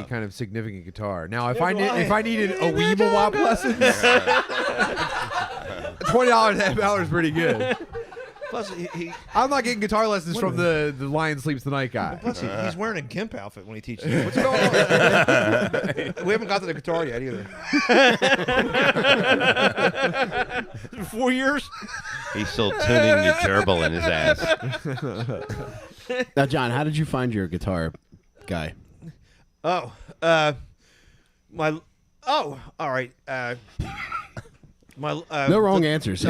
kind of significant guitar. Now, if I needed a Weeble Wop lessons, $20 half hour is pretty good. Plus, I'm not getting guitar lessons from the Lion Sleeps the Night guy. Plus, he's wearing a gimp outfit when he teaches you. What's going on? We haven't got to the guitar yet either. 4 years? He's still tuning the gerbil in his ass. Now, John, how did you find your guitar guy? Oh, all right. No wrong answers.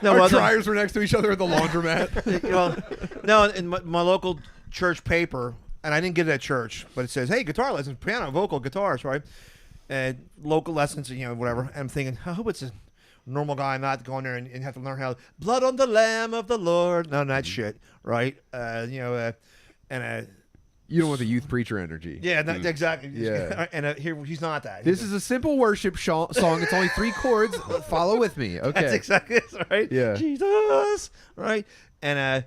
No, Our dryers were next to each other at the laundromat. Well, no, in my local church paper, and I didn't get it at church, but it says, "Hey, guitar lessons, piano, vocal, guitars, right?" And local lessons, whatever. And I'm thinking, I hope it's a normal guy, not going there and have to learn how blood on the Lamb of the Lord, none of that shit, right? You don't want the youth preacher energy. Yeah, exactly. Yeah. And here he's not that. This is a simple worship song. It's only 3 chords. Follow with me. Okay. That's exactly it, right? Yeah. Jesus, right? And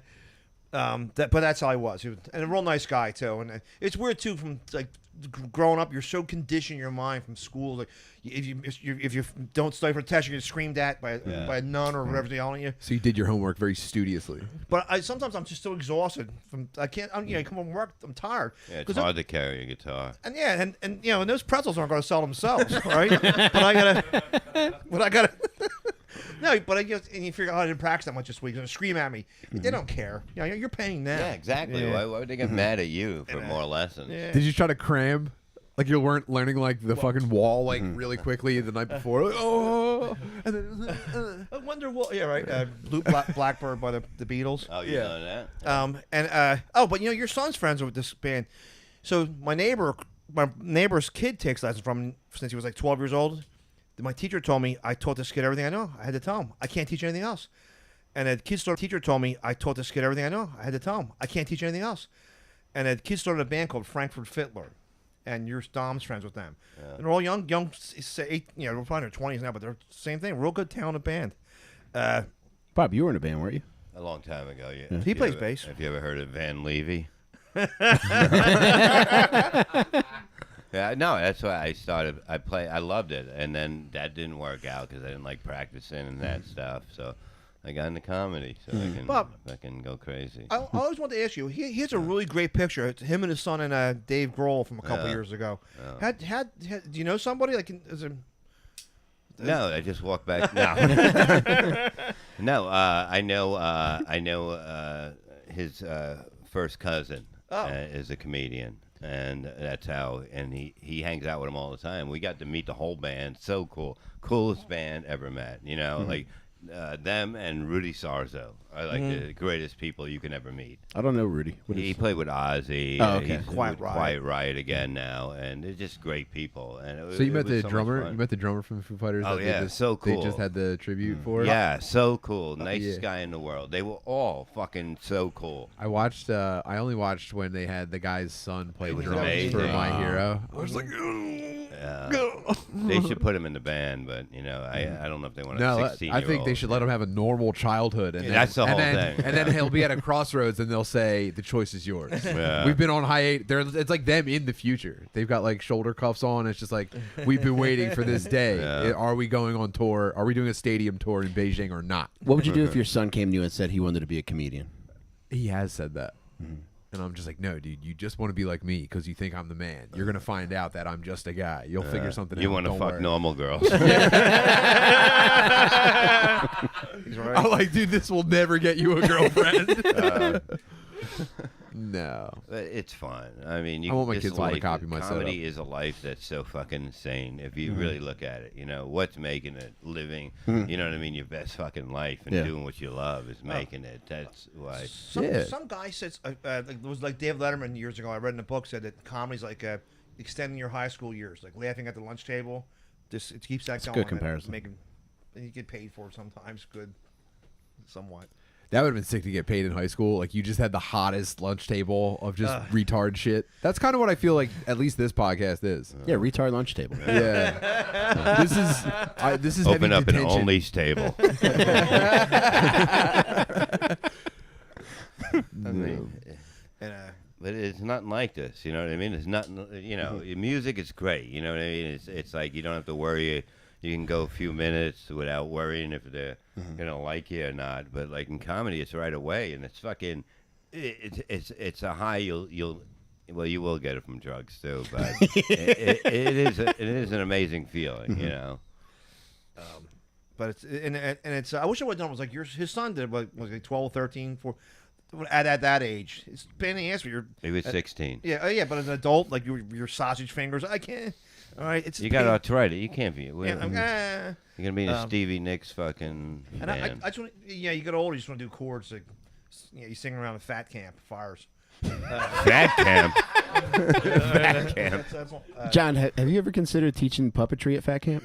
but that's how he was. He was, and a real nice guy too. And it's weird too, from like growing up, you're so conditioned in your mind from school. Like if you don't study for a test, you get screamed at by a nun or whatever's yelling at you. So you did your homework very studiously. But sometimes I'm just so exhausted from I can't. I come from work, I'm tired. Yeah, it's hard to carry a guitar. And and those pretzels aren't going to sell themselves, right? But I gotta. No, but I just and you figure out I didn't practice that much this week. They're gonna scream at me. They don't care. You're paying them. Yeah, exactly. Why would they get mad at you for more lessons? Yeah. Did you try to cram? Like you weren't learning like the fucking wall like really quickly the night before. Like, and then I wonder what. Yeah, right. Blackbird by the Beatles. Oh, you know that. But your son's friends with this band. So my neighbor's kid takes lessons from him since he was like 12 years old. My teacher told me I taught this kid everything I know. I had to tell him I can't teach anything else. And a kid store teacher told me I taught this kid everything I know. I had to tell him I can't teach anything else. And a kid started a band called Frankfurt Fiddler. And your Dom's friends with them. Yeah. And they're all young, we're probably in their 20s now, but they're same thing. Real good, talented band. Bob, you were in a band, weren't you? A long time ago, yeah. He plays bass. Have you ever heard of Van Levy? Yeah, no, that's why I started. I loved it, and then that didn't work out because I didn't like practicing and that stuff. So I got into comedy, so I can go crazy. I always wanted to ask you. Here's a really great picture. It's him and his son and Dave Grohl from a couple years ago. Do you know somebody like? No, I just walked back. No, no. I know his first cousin is a comedian. And that's how, and he hangs out with him all the time. We got to meet the whole band. So cool. Coolest band ever met. Like them and Rudy Sarzo are like the greatest people you can ever meet. I don't know Rudy. He played with Ozzy. Oh, okay. He's Quiet Riot again now, and they're just great people. And so you met the drummer? You met the drummer from the Foo Fighters? Oh yeah, so cool. They just had the tribute for it. Yeah, so cool. Nicest guy in the world. They were all fucking so cool. I watched. I only watched when they had the guy's son play drums amazing. For My Hero. I was like, they should put him in the band, but I don't know if they want a 16-year-old. I think they should let him have a normal childhood, and that's the whole thing. And then he'll be at a crossroads, and they'll say, "The choice is yours." Yeah. We've been on hiatus. It's like them in the future. They've got like shoulder cuffs on. It's just like we've been waiting for this day. Yeah. Are we going on tour? Are we doing a stadium tour in Beijing or not? What would you do if your son came to you and said he wanted to be a comedian? He has said that. And I'm just like, no, dude, you just want to be like me because you think I'm the man. You're going to find out that I'm just a guy. You'll figure something out. You want to fuck normal girls. He's right. I'm like, dude, this will never get you a girlfriend. No. It's fun. I mean, I want my kids to want to copy my comedy is a life that's so fucking insane if you really look at it. What's making it? Living, you know what I mean? Your best fucking life and doing what you love is making it. That's why. Some guy says, it was like Dave Letterman years ago, I read in a book, said that comedy's like extending your high school years, like laughing at the lunch table. It keeps that going. Good comparison. And you get paid for it sometimes, good, somewhat. That would have been sick to get paid in high school. Like you just had the hottest lunch table of just retard shit. That's kind of what I feel like. At least this podcast is. Yeah, retard lunch table. Yeah. This is open heavy up detention. an Only's table. But it's nothing like this, you know what I mean? It's nothing, you know. Music is great, you know what I mean? It's like you don't have to worry. You can go a few minutes without worrying if they're gonna like you or not. But like in comedy, it's right away, and it's fucking. It's a high you will get it from drugs too, but it is an amazing feeling, you know. But it's I wish I would have done it was like his son did was like 12, 13, 14. At that age, it's pain in the ass. He was 16. Yeah, but as an adult, like your sausage fingers, I can't. All right, it's you got arthritis. You can't be. Yeah, you're gonna be in a Stevie Nicks fucking. And band. I just want, you get older, you just want to do chords like, you sing around a fat camp fires. Fat camp. Fat camp. John, have you ever considered teaching puppetry at Fat Camp?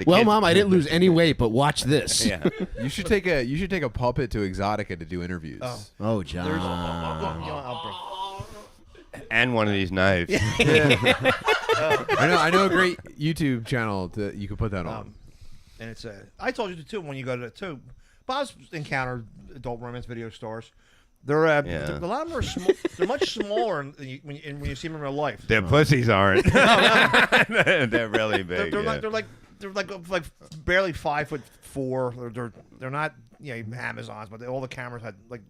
Well, Mom, I didn't lose any weight, but watch this. Yeah. You should take a puppet to Exotica to do interviews. Oh, John. And one of these knives. I know a great YouTube channel that you could put that on. And it's I told you too when you go to Bob's encountered adult romance video stars. They're a lot of them are small. They're much smaller when you see them in real life. Their pussies aren't. They're really big. They're like barely 5'4". They're not Amazons, but all the cameras had like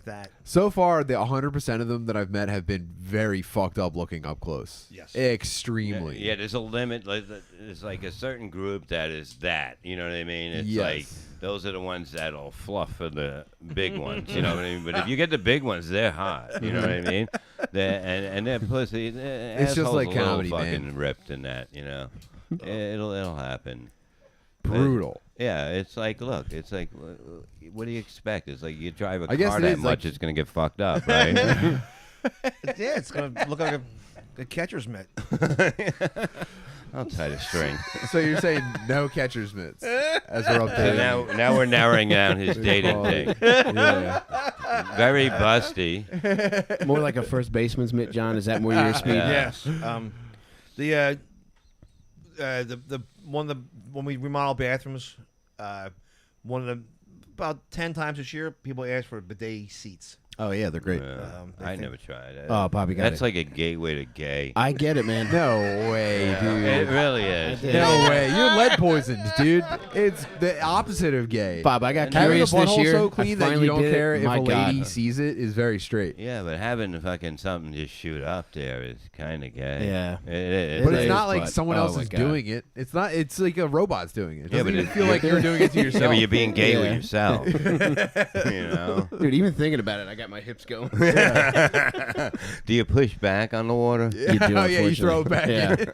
that. So far, the 100% of them that I've met have been very fucked up looking up close. Yes, extremely. Yeah, there's a limit. There's like a certain group that is that. You know what I mean? It's like those are the ones that'll fluff for the big ones. You know what I mean? But if you get the big ones, they're hot. You know what I mean? And their pussy. It's just like comedy, fucking man. Ripped in that. You know, it'll happen. Brutal. Yeah, it's like, look, it's like, what do you expect? It's like you drive a I guess car it that is much, like- it's going to get fucked up, right? It's gonna look like a catcher's mitt. I'll tie the string. So you're saying no catcher's mitts as we're up So there. now we're narrowing down his dating thing. Yeah. Very busty. More like a first baseman's mitt, John. Is that more your speed? Yes. The when we remodel bathrooms, about 10 times this year, people ask for bidet seats. Oh, yeah, they're great. I never tried it. Oh, Bobby got That's it. like a gateway to gay. I get it, man. No way, dude. It really is. No way. You're lead poisoned, dude. It's the opposite of gay. Bob, I got Having curious the this butthole year. so I clean that finally you don't did it. care if My a lady God. sees it is very straight. Yeah, but having fucking something just shoot up there is kind of gay. Yeah. It is. But It it's is, not like but- someone oh else my is God. doing it. It's not. It's like a robot's doing it. It Yeah, doesn't but even feel like you're doing it to yourself. Yeah, but you're being gay with Yeah. yourself. You know? Dude, even thinking about it, I got my hips going. Do you push back on the water? You do, Oh, yeah, you throw it back unfortunately.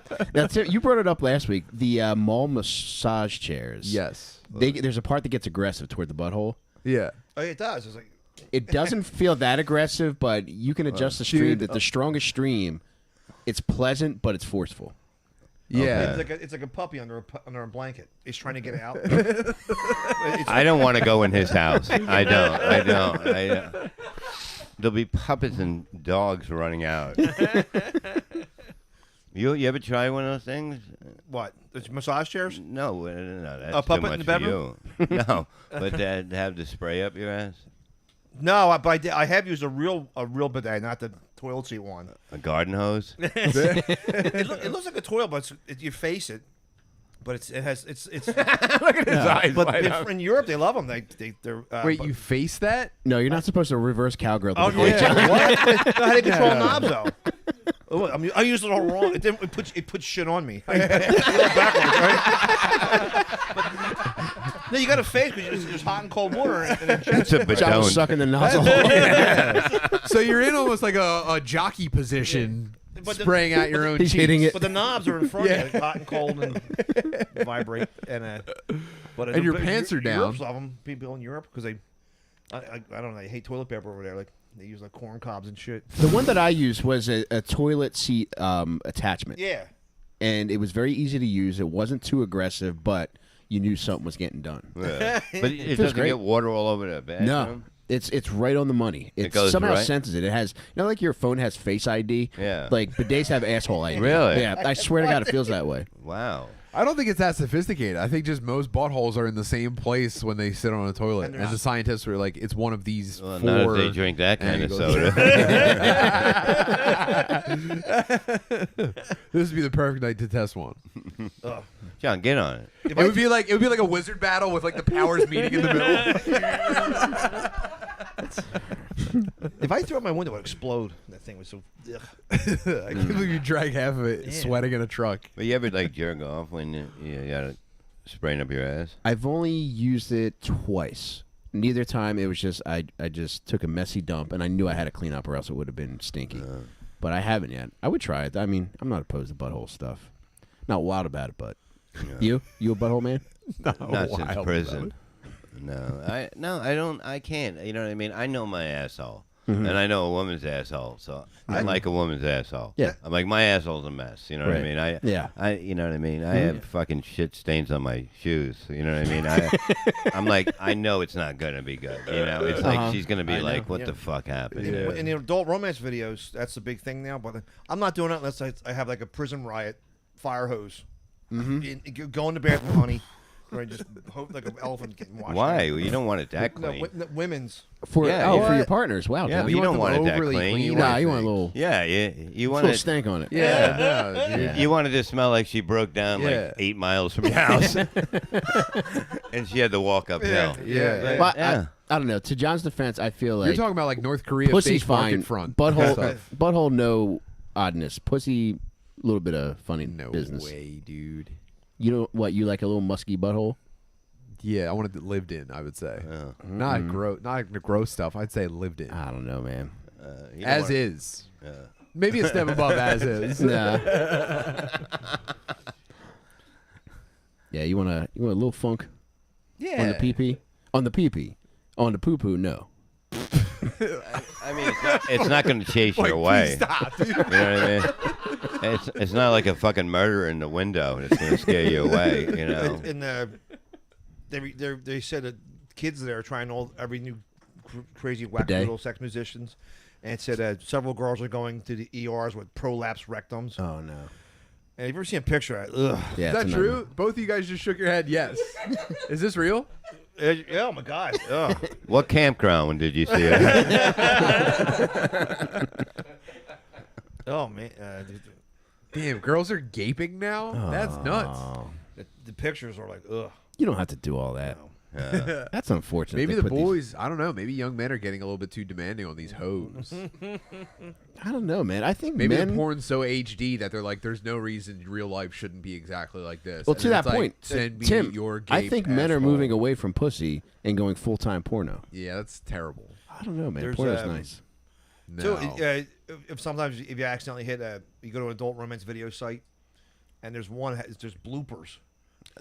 Yeah. That's it. You brought it up last week. The mall massage chairs. Yes. There's a part that gets aggressive toward the butthole. Yeah. Oh, yeah, it does. It's like It doesn't feel that aggressive, but you can adjust the stream. dude, The strongest stream, it's pleasant, but it's forceful. Yeah. it's like a puppy under a blanket. He's trying to get out. I don't want to go in his house. I don't. There'll be puppets and dogs running out. You ever try one of those things? What? It's massage chairs? No, that's A puppet too much in the for bedroom? you. No, but to have the spray up your ass, No, but I have used a real bidet, not the toilet seat one. a garden hose. It looks like a toilet, but you face it. But it's Look at his eyes. But light up. in Europe they love them. They're Wait, but- you face that? No, you're not supposed to reverse cowgirl. Oh the yeah. before. What? No, how do you control knobs though? Oh, I used it all wrong. It puts shit on me. I backwards, right? No, you got to face because there's hot and cold water. And It's a John was badone. sucking the nozzle. So you're in almost like a jockey position, But the- spraying out your own He's cheeks. hitting it. but the knobs are in front of you, hot and cold, and vibrate. But And your pants are down. Europe's love them. People in Europe because I don't know. They hate toilet paper over there. Like they use like corn cobs and shit. The one that I used was a toilet seat attachment. Yeah. And it was very easy to use. It wasn't too aggressive, but you knew something was getting done. Yeah. But it feels doesn't great. get water all over the bathroom. No, it's right on the money. It goes somehow right? senses it. It has, like your phone has Face ID. Yeah. Like bidets have asshole ID. Really? Yeah. I swear to God, it feels that way. Wow. I don't think it's that sophisticated. I think just most buttholes are in the same place when they sit on a toilet, and the scientists are like, it's one of these Well, four. not if they drink that kind of angles. soda. This would be the perfect night to test one. John, get on it. It would be like a wizard battle with like the powers meeting in the middle. If I threw out my window, it would explode. That thing was so. Ugh. I can't believe you drank half of it sweating in a truck. But you ever like jerk off when you got it spraying up your ass? I've only used it twice. Neither time it was just I just took a messy dump and I knew I had to clean up or else it would have been stinky. But I haven't yet. I would try it. I mean, I'm not opposed to butthole stuff. Not wild about it, but you a butthole man? Not since prison. No, I don't. I can't. You know what I mean? I know my asshole, and I know a woman's asshole. So I like a woman's asshole. Yeah. I'm like, my asshole's a mess. You know what I Right. mean? Yeah. You know what I mean? I have fucking shit stains on my shoes. You know what I mean? I'm like, I know it's not gonna be good. You know, it's like she's gonna be like, what the fuck happened? In, in the adult romance videos, that's the big thing now. But I'm not doing it unless I have like a prison riot fire hose. Go in the bathroom, honey. Or just hope like an elephant getting washed. Why? out. You don't want it that No, clean. women's. For Yeah, for yeah. your partners. Wow. Yeah, John. but you don't them want it that overly clean. clean. You Nah, want, you want a little, yeah, you want little it. stank on it. Yeah, no, dude. You wanted to smell like she broke down Yeah. like 8 miles from your house, and she had to walk uphill. Yeah. Well, Yeah. I don't know. To John's defense, I feel like You're talking about like North Korea pussy's fake fine. market front. Butthole, stuff. butthole, no oddness. Pussy, a little bit of funny No business. way, dude. You know what? You like a little musky butthole? Yeah, I wanted it lived in. I would say Oh. not the gross stuff. I'd say lived in, I don't know, man. You don't as want- is. Maybe a step above as is. Nah. Yeah, you want a little funk Yeah. on the pee-pee? On the pee-pee. On the poo-poo, no. I mean, it's not going to chase you Like, away. please stop, dude. You know what I mean? It's not like a fucking murderer in the window and it's going to scare you away. You know. And they said that kids there are trying every new crazy wackadoodle sex musicians, and it said several girls are going to the ERs with prolapsed rectums. Oh, no. And have you ever seen a picture of it? Ugh. Yeah, Is that it's a true? no-no. Both of you guys just shook your head. Yes. Is this real? Yeah, oh my God. Ugh. What campground did you see it? Oh man. Damn, girls are gaping now. That's nuts. Oh. The pictures are like ugh. You don't have to do all that. That's unfortunate. Maybe they the put these- boys. I don't know. Maybe young men are getting a little bit too demanding on these hoes. I don't know, man. I think Maybe men... the porn's so HD that they're like, there's no reason real life shouldn't be exactly like this. Well, And to then that it's like, point, send me Tim, your I gape think men are asshole. moving away from pussy and going full-time porno. Yeah, that's terrible. I don't know, man. There's, Porno's nice. No. So if sometimes if you accidentally hit you go to an adult romance video site, and there's just bloopers.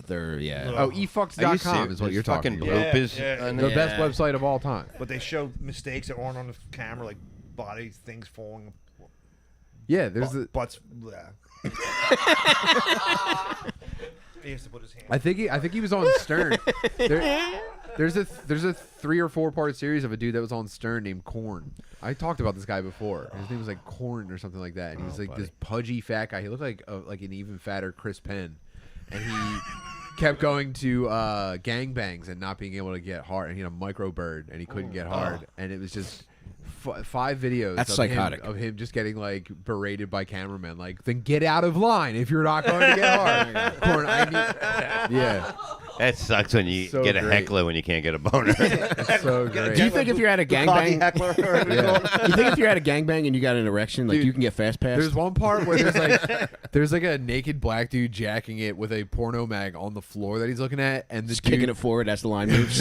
They're, yeah. oh, Are you efucks.com serious? is what you're There's talking fucking about. bloopers Yeah, on The there? best website of all time. But they show mistakes that aren't on the camera, like body things falling. Yeah, there's the. Butts. Bleh. He has to put his hand. I think he was on Stern. There's a 3 or 4 part series of a dude that was on Stern named Korn. I talked about this guy before. His name was like Korn or something like that. And he was like this pudgy fat guy. He looked like an even fatter Chris Penn, and he kept going to gangbangs and not being able to get hard. And he had a micro bird and he couldn't get hard. And it was just 5 videos That's of psychotic. him, of him just getting like berated by cameramen. Like, then get out of line if you're not going to get hard. Korn, yeah. That sucks when you So get a great. heckler when you can't get a boner. It's so great. Do you think if you're at a Cocky gangbang, heckler. you think if you're at a gangbang and you got an erection, like Dude, you can get fast pass? There's one part where there's like a naked black dude jacking it with a porno mag on the floor that he's looking at, and the Just dude, kicking it forward as the line moves.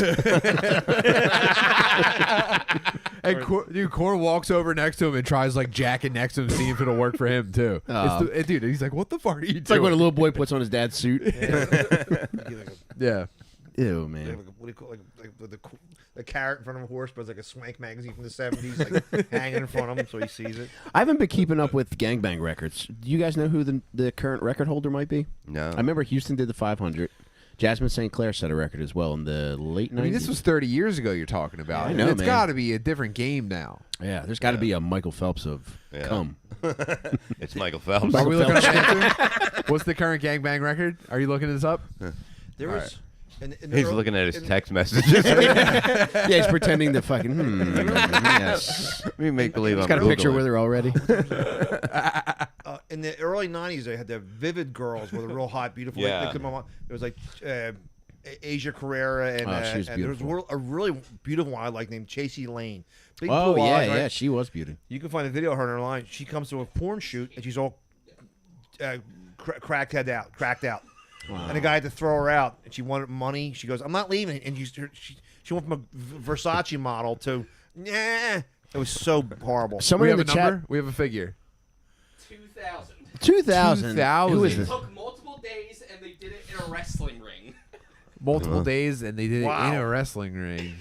and Korn walks over next to him and tries like jacking next to him, seeing if it'll work for him too. Oh. Dude, he's like, "What the fuck are you It's like doing?" when a little boy puts on his dad's suit. Yeah. Ew, man. What do you call the carrot in front of a horse, but it's like a swank magazine from the 70s, like hanging in front of him so he sees it. I haven't been keeping up with gangbang records. Do you guys know who the current record holder might be? No. I remember Houston did the 500. Jasmine St. Clair set a record as well in the late 90s. I mean, this was 30 years ago. You're talking about. I know, It's man. got to be a different game now. Yeah, there's got to be a Michael Phelps of cum. It's Michael Phelps. Are we looking at that too? What's the current gangbang record? Are you looking this up? There was. He's looking at his text messages. Yeah, he's pretending to fucking. Yes. Let me make believe He's I'm got a picture Googling. with her already. In the early '90s, they had the Vivid girls with a real hot, beautiful. Yeah. They there was like Asia Carrera, and, she was and there was beautiful. a really beautiful one I like named Chasey Lane. Big Oh blue yeah, eyes, right? yeah, she was beauty. You can find a video of her online. She comes to a porn shoot and she's all cracked out. Wow. And the guy had to throw her out, and she wanted money. She goes, "I'm not leaving." And she went from a Versace model to, nah. It was so horrible. Someone We in have the a number. chat. We have a figure. 2000. 2000. 2000. Who is It this? took multiple days, and they did it in a wrestling ring. Multiple days, and they did it Wow. in a wrestling ring.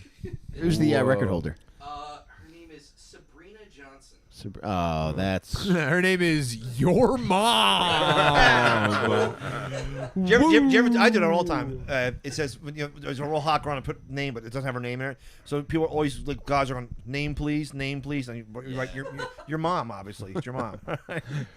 Who's the Whoa. record holder? Her name is Sabrina Johnson. Oh, that's. Her name is Your Mom. Do you ever, I do it all the time. It says there's a real hot girl and I put name, but it doesn't have her name in it. So people are always like, guys are going, name please, and you write your mom, obviously. It's your mom.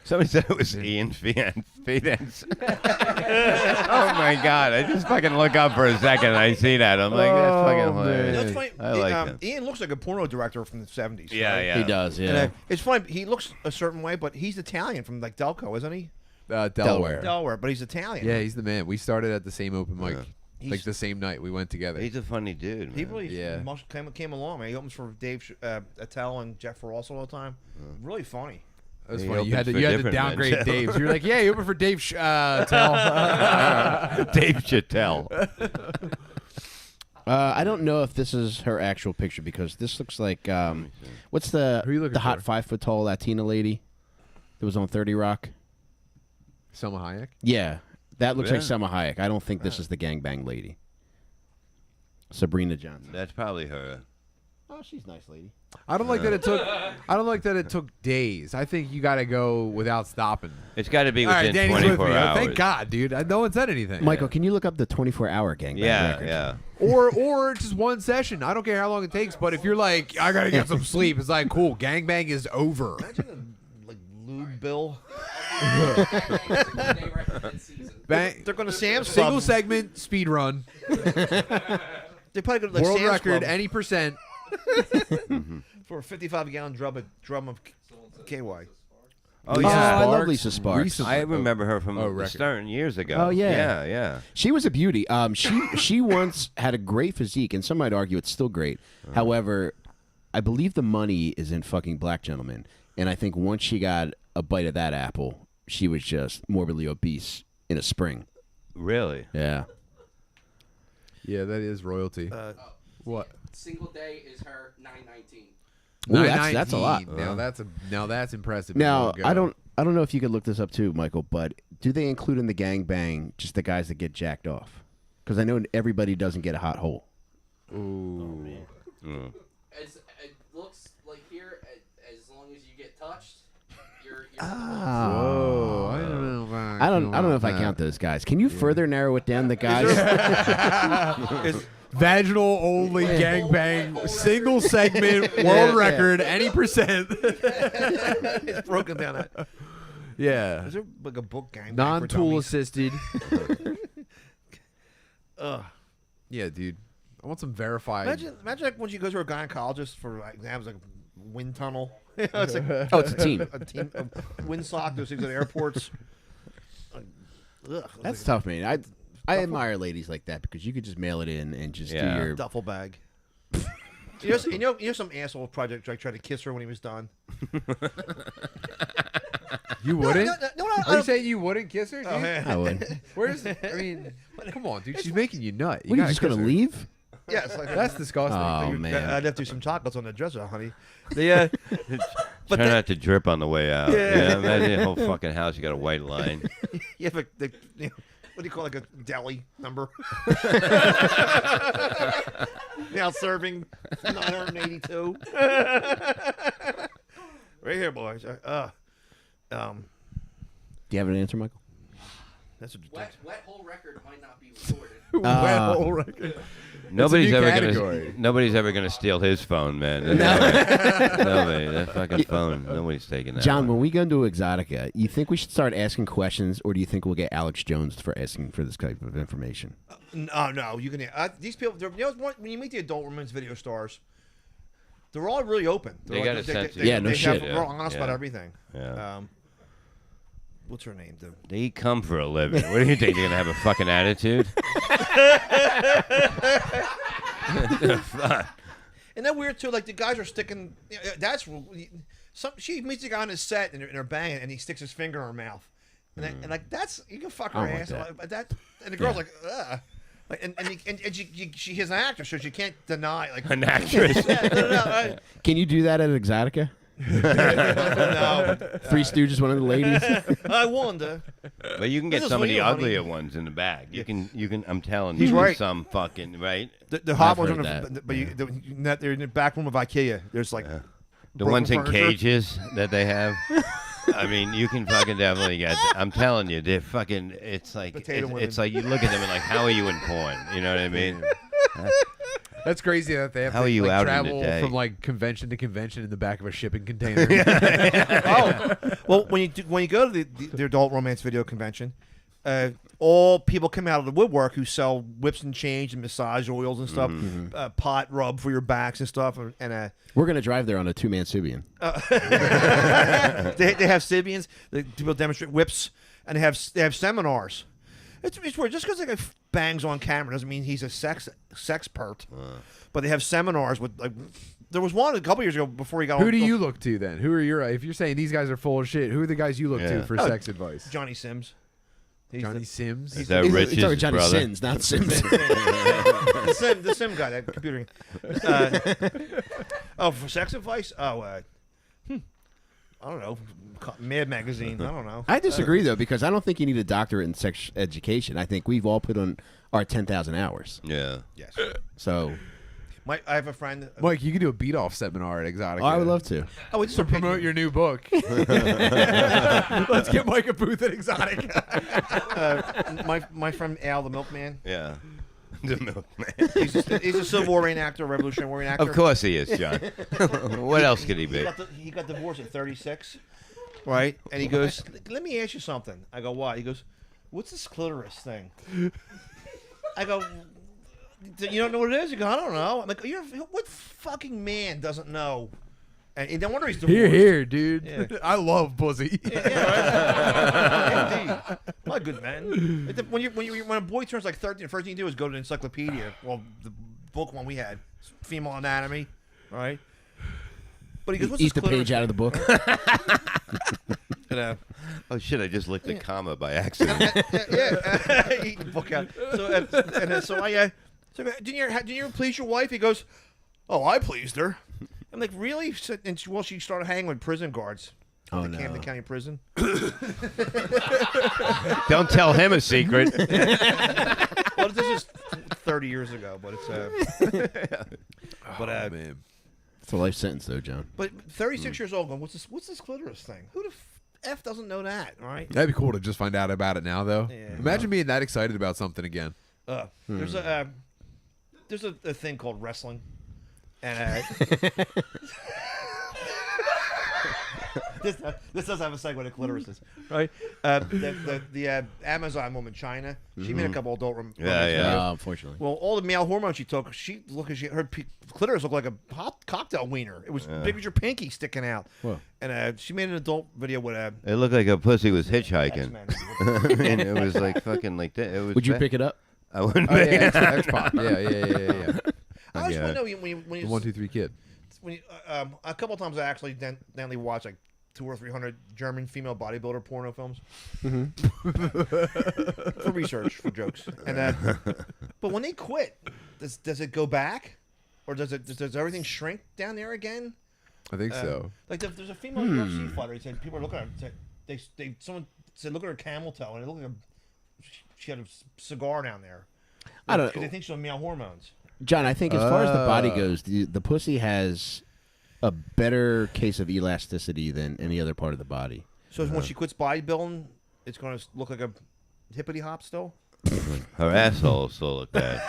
Somebody said it was Ian Fidance. Oh my God! I just fucking look up for a second and I see that. I'm like, that's fucking Oh, hilarious. You know, it's funny. I like him. Ian looks like a porno director from the 70s. Yeah, right? yeah. He does, yeah. And, it's funny. He looks a certain way, but he's Italian from like Delco, isn't he? Delaware. Delaware, but he's Italian. Yeah, he's the man. We started at the same open mic, He's- like the same night. We went together. He's a funny dude. He Man. really Yeah. came along, man. He opens for Dave Attell and Jeff Ross all the time. Really funny. That was He funny. You had opens to for you had to different men, downgrade too. Dave's. You were like, yeah, you open for Dave Tell. Dave Chattel. I don't know if this is her actual picture because this looks like what's the Who are you looking the hot for? 5 foot tall Latina lady that was on 30 Rock? Selma Hayek. Yeah, that looks like Yeah. Selma Hayek. I don't think this is the gangbang lady. Sabrina Johnson. That's probably her. Oh, she's a nice lady. I don't like that it took. I don't like that it took days. I think you got to go without stopping. It's got to be All right, within Danny's with 24 me. hours. Thank God, dude. No one said anything. Michael, can you look up the 24-hour gangbang Yeah, record? yeah. Or just one session. I don't care how long it takes. But if you're like, I gotta get some sleep, it's like, cool. Gangbang is over. Imagine like Lube Bill. Bang. They're going to Sam's Single Club. segment speed run. They probably go to like World Sam's record Club any percent. for a 55-gallon drum of KY. Oh, Oh, yeah. I love Sparks Lisa Sparks. recently. I remember her from record. Stern years ago. Oh, yeah. Yeah, yeah. She was a beauty. She once had a great physique, and some might argue it's still great. However, I believe the money is in fucking black gentlemen, and I think once she got a bite of that apple, she was just morbidly obese in a spring. Really? Yeah. Yeah, that is royalty. What? Single day is her 919. Ooh, that's a lot. 919. Now that's impressive. Now, Go. I don't know if you could look this up too, Michael, but do they include in the gangbang just the guys that get jacked off? Because I know everybody doesn't get a hot hole. Ooh. Mm. It looks like here, as long as you get touched, you're Whoa. I don't know. About, I don't know if I count those guys. Can you further narrow it down? The guys. Vaginal only gangbang, single segment, world record, any percent. It's broken down. Yeah. Is there like a book gang? Non-tool assisted. Ugh. Yeah, dude. I want some verified. Imagine like when you go to a gynecologist for like, exams, like wind tunnel. You know, it's like Oh, it's a team. a team of windsock. Those things at airports. Ugh, That's tough, man. I admire ladies like that because you could just mail it in and just Yeah. do your. duffel bag. you know some asshole project tried to kiss her when he was done. You wouldn't? No, Are you saying you wouldn't kiss her, dude? Oh, man. I would. Where's? I mean, come on, dude. She's making you nut. What, are you gotta just gonna kiss her. leave? Yeah, it's like That's disgusting. Oh I'd man. have to do some chocolates on the dresser, honey. The but Try that- not to drip on the way out. Yeah. Yeah. Imagine the whole fucking house. You got a white line. you have what do you call like a deli number? Now serving 982. Right here, boys. Do you have an answer, Michael? That's a Wet hole record might not be recorded. Wet hole record. Nobody's new ever category. gonna steal his phone, man. Nobody. That fucking phone. Nobody's taking that. John, one. when we go into Exotica, you think we should start asking questions, or do you think we'll get Alex Jones for asking for this type of information? no. You can. These people. You know, when you meet the adult women's video stars, they're all really open. They got a sense of- Yeah, no shit. They're honest about Yeah. everything. Yeah. What's her name? They eat cum for a living. What do you think? They're gonna have a fucking attitude? And that weird too. Like the guys are sticking. That's she meets a guy on his set and they're banging, and he sticks his finger in her mouth, and like that's you can fuck her I don't ass. like That and the girl's like, ugh. Like, and she is an actor, so she can't deny like An actress. no. Can you do that at Exotica? No, Three Stooges, one of the ladies. I wonder. But you can get This is some for of the you, honey. uglier ones in the bag. You can. I'm telling He's you, right. some fucking right. The hot I've ones, heard are that. but they're in the back room of IKEA. There's like The broken ones in furniture. cages that they have. I mean, you can fucking definitely get. I'm telling you, they're fucking. It's like Potato it's women. like you look at them and like, how are you in porn? You know what I mean? That's crazy that they have How to are you like, out in the travel day? from like convention to convention in the back of a shipping container. Oh, well, when you go to the adult romance video convention, all people come out of the woodwork who sell whips and change and massage oils and stuff, pot rub for your backs and stuff, and We're gonna drive there on a two-man Sibian. they have Sibians. People demonstrate whips, and they have seminars. It's weird. Just because a guy bangs on camera doesn't mean he's a sex pert. But they have seminars with like. There was one a couple years ago before he got. Who do you look to then? Who are your? If you're saying these guys are full of shit, who are the guys you look Yeah. to for sex advice? Johnny Sims. He's Johnny Sims. Is that He's Rich's talking Johnny brother? Sins, not Sims. the Sim guy, that computer. For sex advice? I don't know. Mad Magazine. I don't know. I disagree though, because I don't think you need a doctorate in sex education. I think we've all put on our 10,000 hours. Yeah. Yes. So I have a friend. Mike, you could do a beat off seminar at Exotica. I would love to. Oh, it's to promote your new book. Let's get Mike a booth at Exotica. my friend Al the Milkman. Yeah. The milkman. He's a Civil War actor, Revolutionary War actor. Of course he is, John. What else could he be? He got divorced at 36, right? And he goes, "Let me ask you something." I go, "What?" He goes, "What's this clitoris thing?" I go, "You don't know what it is?" He goes, "I don't know." I'm like, "What fucking man doesn't know?" And no wonder he's divorced. Here, dude. Yeah. I love pussy. Yeah, right. Indeed. My good man. When a boy turns like 13, the first thing you do is go to the encyclopedia. Well, the book one we had, Female Anatomy, right? But he goes, "What's Eat this the clitoris?" page out of the book. And, Oh shit! I just licked a comma by accident. eat the book out. So I didn't you ever please your wife? He goes, "Oh, I pleased her." I'm like, "Really?" And she started hanging with prison guards. Oh, the no. Camden County Prison. Don't tell him a secret. Well, this is 30 years ago, but it's Man. It's a life sentence, though, John. But 36 years old, going, what's this clitoris thing? Who the f doesn't know that? All right. That'd be cool to just find out about it now, though. Yeah. Imagine being that excited about something again. There's a thing called wrestling, and this does have a segue to clitorises, right? The Amazon woman, China, she made a couple adult Yeah. Unfortunately. Well, all the male hormones she took, her clitoris looked like a hot cocktail wiener. It was big as your pinky sticking out. Whoa. And she made an adult video with It looked like a pussy was hitchhiking. X-Men. And it was like fucking like that. It was Would you bad. pick it up? I wouldn't Oh, pick yeah, it. X-Pop. Yeah. I just Yeah. want to know when The you 1, 2, 3 kid. a couple of times I actually then watched like 200 or 300 German female bodybuilder porno films for research, for jokes. And but when they quit, does it go back, or does everything shrink down there again? I think so. Like there's a female UFC fighter. He said people are looking at her. Someone said look at her camel toe, and they look at her. She had a cigar down there. I don't Because they think she's on male hormones. John, I think as far as the body goes, the pussy has a better case of elasticity than any other part of the body. So when she quits bodybuilding, it's going to look like hippity hop still? Her asshole still look bad.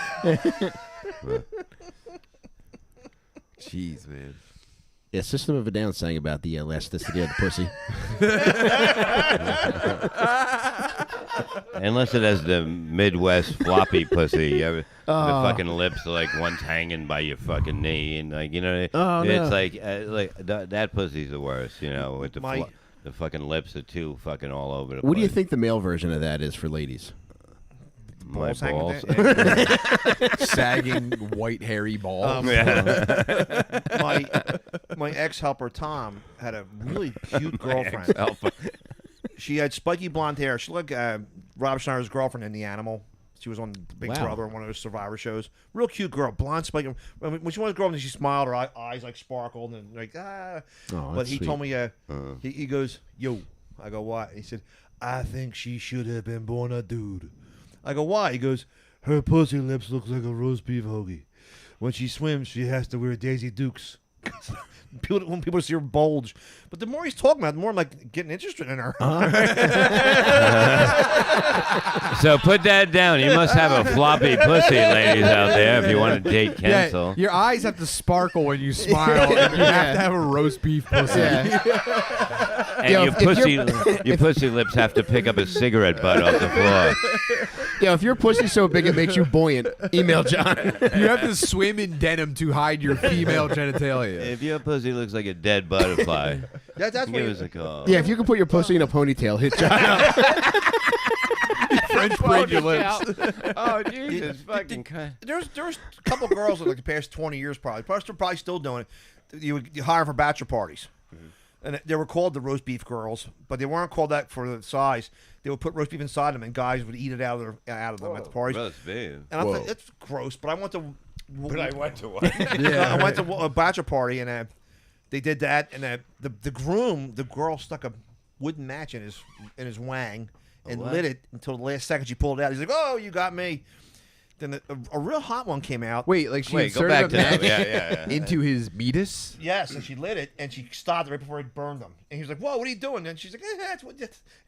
Jeez, man. Yeah, System of a Down sang about the elasticity of the pussy. Unless it has the Midwest floppy pussy. The fucking lips are like one's hanging by your fucking knee, and like it's no. like that pussy's the worst, with the the fucking lips are too fucking all over the place. What do you think the male version of that is for ladies? My Balls hanging balls. there? Sagging white hairy balls. My ex-helper Tom had a really cute girlfriend. She had spiky blonde hair. She looked like Rob Schneider's girlfriend in The Animal. She was on Big Brother, one of those Survivor shows. Real cute girl, blonde, spiky. When she wanted to grow up, she smiled. Her eyes like sparkled and like ah. Oh, but he sweet. told me, he goes, "Yo," I go, "What?" He said, "I think she should have been born a dude." I go, "Why?" He goes, "Her pussy lips look like a roast beef hoagie. When she swims, she has to wear Daisy Dukes." When people see her bulge, but the more he's talking about it, the more I'm like getting interested in her. So put that down. You must have a floppy pussy, ladies out there, if you want to date Kensil. Your eyes have to sparkle when you smile. And you have to have a roast beef pussy. And your pussy lips have to pick up a cigarette butt off the floor. Yeah, if your pussy's so big it makes you buoyant, email John. You have to swim in denim to hide your female genitalia. If your pussy looks like a dead butterfly, That's give us a call. Yeah, if you can put your pussy in a ponytail, hit John up. French braid your lips. Oh, Jesus fucking Christ. There's a couple girls in like the past 20 years probably. Plus, they're probably still doing it. You hire for bachelor parties. And they were called the roast beef girls, but they weren't called that for the size. They would put roast beef inside them, and guys would eat it out of them at the parties. Roast beef. And I thought, it's gross, but I went to... But I went to one. I went to a bachelor party, and they did that, and the groom, the girl stuck a wooden match in his wang and lit it until the last second she pulled it out. He's like, "Oh, you got me." Then a real hot one came out. Wait, like she Go inserted back a to that. match Yeah. into his meatus? Yes, and she lit it, and she stopped it right before it burned them. And he was like, "Whoa, what are you doing?" And she's like,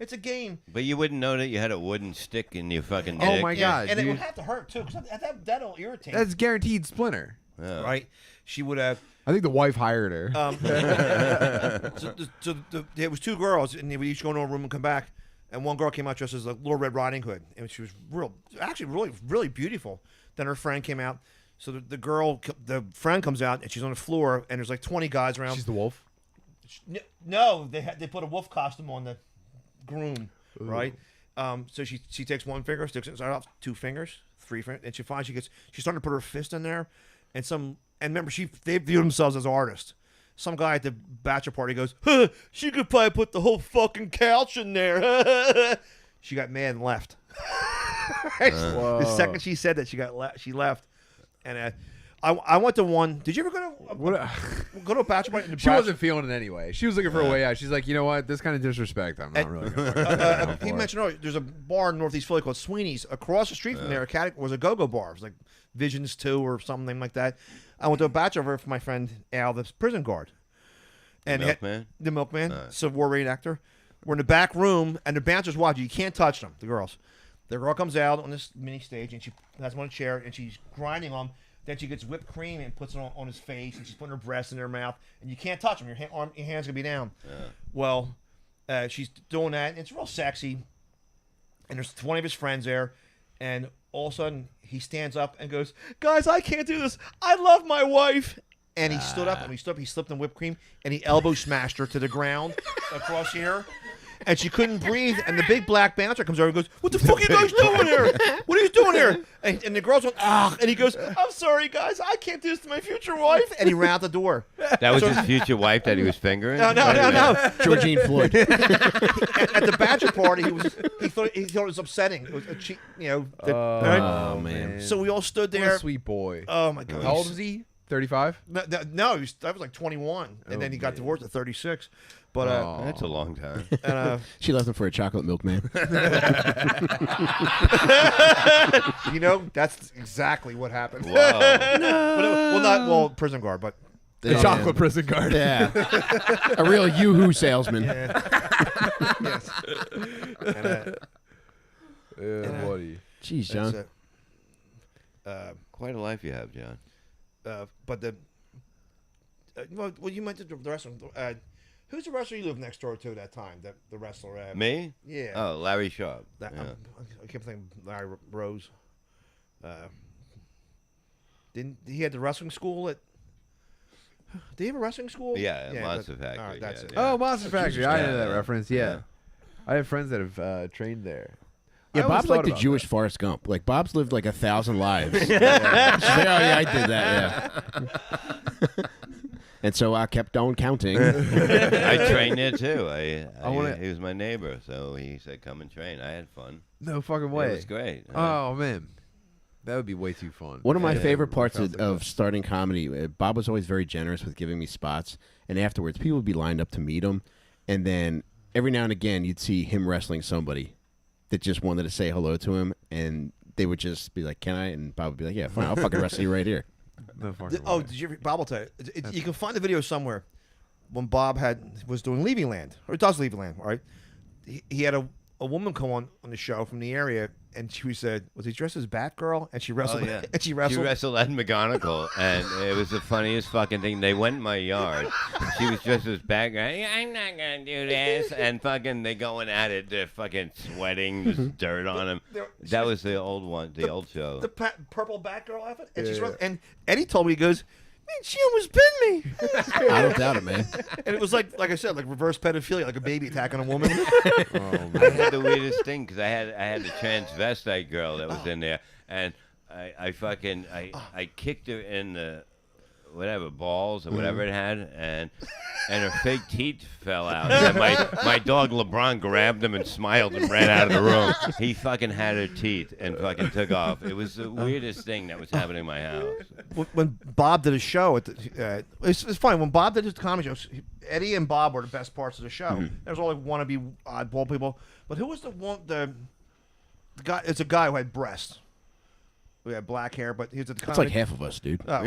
it's a game." But you wouldn't know that you had a wooden stick in your fucking dick. Oh, my God, And it dude. would have to hurt, too, because that'll irritate. That's guaranteed splinter. Yeah. right? She would have... I think the wife hired her. There was two girls, and they would each go into a room and come back. And one girl came out dressed as a Little Red Riding Hood, and she was really beautiful. Then her friend came out. So the friend comes out, and she's on the floor, and there's like 20 guys around. She's the wolf. No, they put a wolf costume on the groom, right? So she takes one finger, sticks it inside off, 2 fingers, 3 fingers, and she finds she's starting to put her fist in there, and remember they view themselves as artists. Some guy at the bachelor party goes, "Huh, she could probably put the whole fucking couch in there." She got mad and left. The second she said that, she left, and I went to one. Did you ever go to a bachelor party? She wasn't feeling it anyway. She was looking for a way out. She's like, you know what? This kind of disrespect, I'm not really going to He mentioned earlier, there's a bar in Northeast Philly called Sweeney's. Across the street from there, was a go-go bar. It was like Visions 2 or something like that. I went to a bachelor for my friend Al, the prison guard. And Milkman? The milkman, Civil War reenactor. We're in the back room, and the bouncers watching. You can't touch them, the girls. The girl comes out on this mini stage, and she has him on a chair, and she's grinding them. Then she gets whipped cream and puts it on his face, and she's putting her breasts in her mouth, and you can't touch him. Your hand's gonna be down. Yeah. Well, she's doing that, and it's real sexy. And there's 20 of his friends there, and all of a sudden he stands up and goes, "Guys, I can't do this. I love my wife." And he stood up, and he slipped in whipped cream, and he elbow smashed her to the ground across here. And she couldn't breathe, and the big black bouncer comes over and goes, "What the fuck are you guys doing here? What are you doing here?" And the girls went, "Ah," and he goes, "I'm sorry, guys, I can't do this to my future wife." And he ran out the door. That was his future wife that he was fingering? No. Georgine Floyd. At the bachelor party, he thought it was upsetting. It was a cheat, Oh, man. So we all stood What there. a sweet boy. Oh my god. How old was he? 35? No, I was like 21, and then he got divorced at 36. But That's a long time. She left him for a chocolate milk man. That's exactly what happened. Whoa. Well, prison guard, but The chocolate prison guard. Yeah. A real Yoo-hoo salesman. yes. Yeah, buddy. Jeez, That's John. it. Quite a life you have, John. But the well, you mentioned the wrestler. Who's the wrestler you lived next door to that time? The wrestler. Me? Yeah. Oh, Larry Sharp. That, Yeah. I kept thinking Larry Rose. Didn't he had the wrestling school at? Did he have a wrestling school? Yeah, Monster Factory. All right, that's yeah, it. yeah. Oh, Monster Factory. I know that Yeah. reference. Yeah. I have friends that have trained there. I Yeah, always Bob's like thought the about Jewish Forrest Gump. Like Bob's lived like 1,000 lives. She's like, oh yeah, I did that. Yeah. And so I kept on counting. I trained there too. wanna- He was my neighbor, so he said, "Come and train." I had fun. that. No fucking way. It was great. Oh man, that would be way too fun. One of my Yeah, favorite it parts sounds like of that. starting comedy, Bob was always very generous with giving me spots. And afterwards, people would be lined up to meet him. And then every now and again, you'd see him wrestling somebody that just wanted to say hello to him. And they would just be like, can I? And Bob would be like, yeah, fine. I'll fucking wrestle you right here. No fucking Oh, way. did you? Bob will tell you. You can find the video somewhere when Bob was doing Levy Land, or does Levy Land, right? He had a woman come on the show from the area, and she said, "Was he dressed as Batgirl?" And she wrestled. Oh, yeah. And she wrestled. She wrestled at McGonagall, and it was the funniest fucking thing. They went in my yard. She was dressed as Batgirl. I'm not gonna do this, and fucking they going at it. They're fucking sweating. There's dirt on them. That was the old one, the old show. the purple Batgirl outfit, and she's Yeah. and Eddie told me, he goes, "Man, she almost bit me," I don't doubt it, man. and it was like I said, like reverse pedophilia, like a baby attacking a woman. Oh, I man. had the weirdest thing because I had a transvestite girl that was in there, and I kicked her in the whatever balls or whatever it had, and her fake teeth fell out. And my dog LeBron grabbed them and smiled and ran out of the room. He fucking had her teeth and fucking took off. It was the weirdest thing that was happening in my house. When Bob did a show at it's funny when Bob did his comedy shows, Eddie and Bob were the best parts of the show. There was all like wannabe oddball people, but who was the guy? It's a guy who had breasts. We had black hair, but he was at the That's comedy. like half of us, dude. Oh.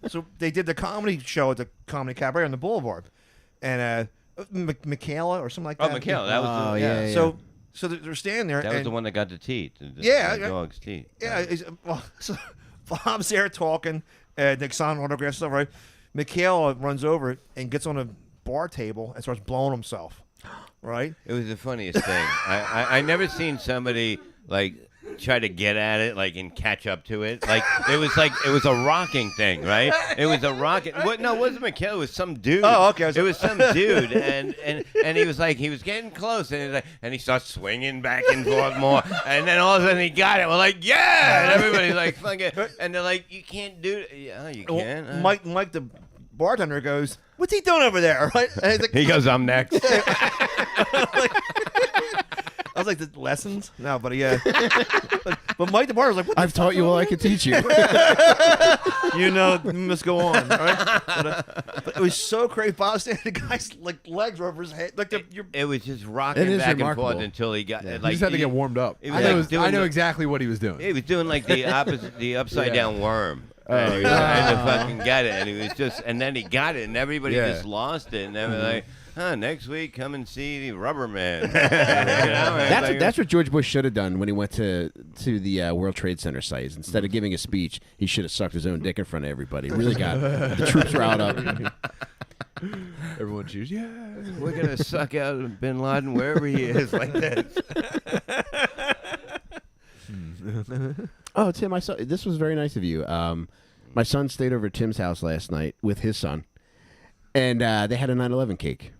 So they did the comedy show at the Comedy Cabaret on the Boulevard, and Michaela or something like Oh, that. Michaela, that was Oh, the, yeah, yeah. So they're standing there. that was and, the one that got the teeth. The Yeah, yeah. dog's teeth. Yeah, well, so Bob's there talking, Nick signing autographs stuff, right? Michaela runs over and gets on a bar table and starts blowing himself, right? It was the funniest thing. I never seen somebody like try to get at it like and catch up to it. Like it was a rocking thing, right? It was a rocking. What? No, it wasn't Mikhail. It was some dude. Oh, okay. It was some dude, and he was like he was getting close, and he starts swinging back and forth more, and then all of a sudden he got it. We're like, yeah, and everybody's like, fucking, and they're like, you can't do it. Yeah, you can. Mike, the bartender goes, "What's he doing over there?" Right? And he's like, He goes, I'm next. I was like, the lessons? No, but yeah. but Mike the bartender was like, what the I've taught you all I can teach you. you know, you must go on. Right? But it was so crazy. Bob was standing, the guy's like legs were over his head. Like It was just rocking It is back and remarkable. forth until he got He like just had to get warmed up. It I was know, like I know doing exactly what he was doing. He was doing like the opposite, the upside Yeah. down worm. Oh, And he was yeah. trying to fucking get it, and he was just, and then he got it, and everybody Yeah. just lost it, and they were like, next week come and see the Rubber Man. You know, and like- That's what George Bush should have done when he went to the World Trade Center sites. Instead of giving a speech, he should have sucked his own dick in front of everybody. It really got the troops riled up. Everyone cheers. Yeah. we're gonna suck out Bin Laden wherever he is, like this. Oh, Tim, I saw this was very nice of you. My son stayed over at Tim's house last night with his son, and they had a 9/11 cake.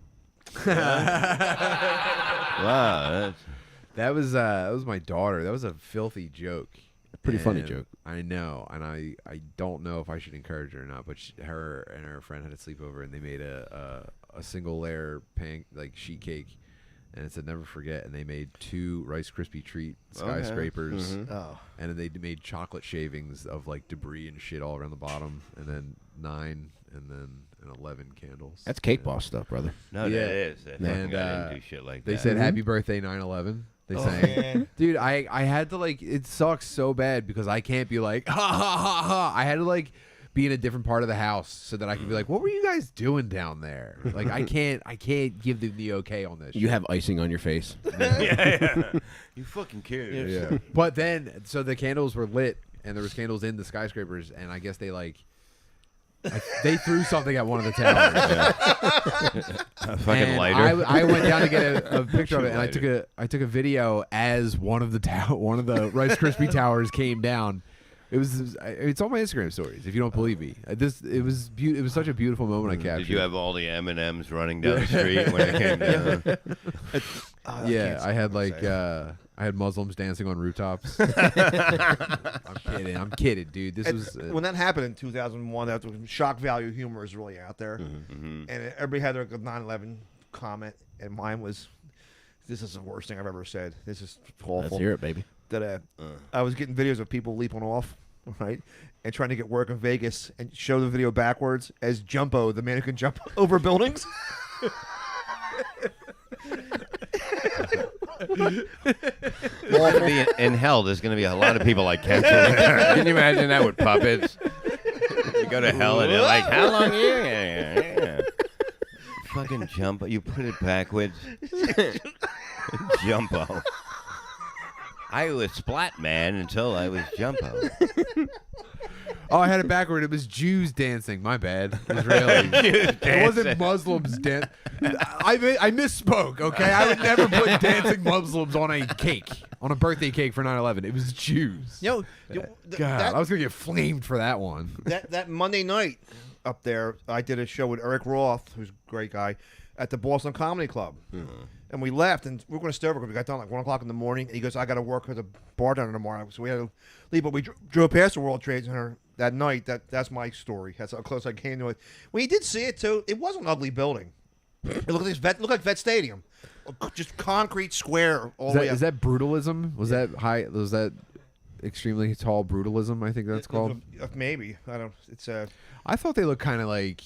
Wow, That was my daughter. That was a filthy joke. Pretty funny And joke. I know, and I don't know if I should encourage her or not. But her and her friend had a sleepover, and they made a single layer like sheet cake, and it said never forget. And they made 2 Rice Krispie treat skyscrapers, oh. and then they made chocolate shavings of like debris and shit all around the bottom, and then 9, and then 11 candles. That's cake And boss stuff, brother. no, Yeah. that is. They fucking didn't do shit like They that. said happy birthday 9/11. They Oh, sang. man. Dude, I had to like, it sucks so bad because I can't be like, ha ha ha ha. I had to like be in a different part of the house so that I can be like, what were you guys doing down there? Like, I can't give them the okay on this. You have icing on your face. yeah. You fucking kidding. Yeah. But then, so the candles were lit, and there was candles in the skyscrapers, and I guess they they threw something at one of the towers. A fucking And lighter. I went down to get a picture of it, and I took a video as one of the Rice Krispie towers came down. It's on my Instagram stories. If you don't believe me, it was such a beautiful moment I captured. Did you have all the M&Ms running down the street when it came down? Yeah, I had I had Muslims dancing on rooftops. I'm kidding, dude. This was when that happened in 2001. That was shock value humor is really out there, and everybody had their 9/11 comment, and mine was, "This is the worst thing I've ever said. This is awful." Let's hear it, baby. That I was getting videos of people leaping off, right, and trying to get work in Vegas, and show the video backwards as Jumbo, the man who can jump over buildings. In hell, there's going to be a lot of people like Kensil. Can you imagine that with puppets? You go to hell and they're like, how long are you? Yeah. Fucking Jumbo. You put it backwards. Jumbo. I was Splat Man until I was Jumbo. Oh, I had it backward. It was Jews dancing. My bad. Israelis. It wasn't Muslims dancing. I misspoke, okay? I would never put dancing Muslims on a cake, on a birthday cake for 9/11. It was Jews. God, I was going to get flamed for that one. that Monday night up there, I did a show with Eric Roth, who's a great guy, at the Boston Comedy Club. And we left, and we were going to stay over because we got done like 1 o'clock in the morning. And he goes, I got to work as a bartender tomorrow. So we had to leave. But we drove past the World Trade Center that night. That's my story. That's how close I came to it. When you did see it, too, it was an ugly building. It looked like Vet Stadium. Just concrete square all the way up. Is that brutalism? Was that high? Was that extremely tall brutalism? I think that's called. Maybe. I don't. It's I thought they looked kind of like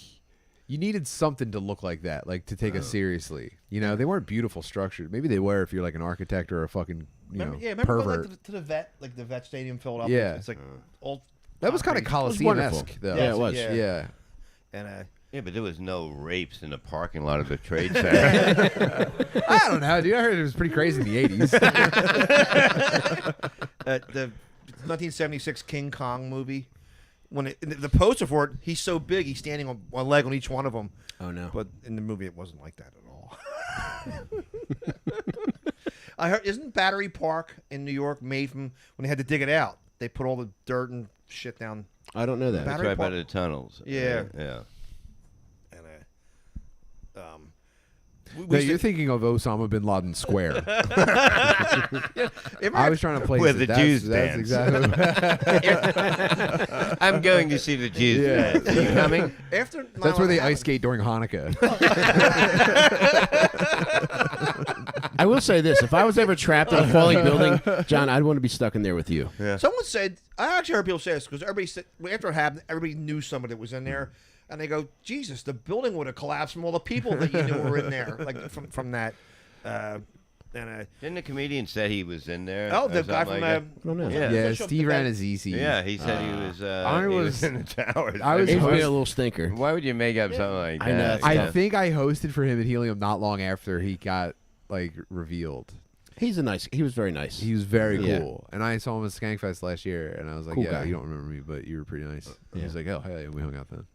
you needed something to look like that, like to take us seriously. You know, they weren't beautiful structures. Maybe they were if you're like an architect or a fucking remember pervert. Going to the vet, like the Vet Stadium filled up. Yeah, it's like old. That was kind of Coliseum-esque, though. Yeah, it was. Yeah. And Yeah, but there was no rapes in the parking lot of the Trade Center. I don't know, dude. I heard it was pretty crazy in the 80s. The 1976 King Kong movie. When the poster for it, he's so big, he's standing on one leg on each one of them. Oh no! But in the movie, it wasn't like that at all. I heard, isn't Battery Park in New York made from when they had to dig it out? They put all the dirt and shit down. I don't know that. That's right by the tunnels. Yeah. Yeah. And You're thinking of Osama bin Laden Square. I was trying to place Where it. the That's Jews dance. exactly. I'm going to see the Jews. Yeah. Are you coming? After That's where they 9/11 ice skate during Hanukkah. I will say this: if I was ever trapped in a falling building, John, I'd want to be stuck in there with you. Yeah. Someone said, I actually heard people say this because everybody said, after it happened, everybody knew somebody that was in there, and they go, Jesus, the building would have collapsed from all the people that you knew were in there, like from that. Didn't the comedian say he was in there? Oh, or the guy something from like I don't know. Yeah. Yeah, Social Steve debate. Rannazzisi. Yeah, he said he was. I he was- in the towers. I was He's host- being a little stinker. Why would you make up something like that? I know, it's I Yeah. think I hosted for him at Helium not long after he got revealed. He was very nice. He was very Yeah. cool, and I saw him at Skankfest last year, and I was like, Cool "Yeah, guy. you don't remember me, but you were pretty nice." He was like, "Oh, hey, we hung out then."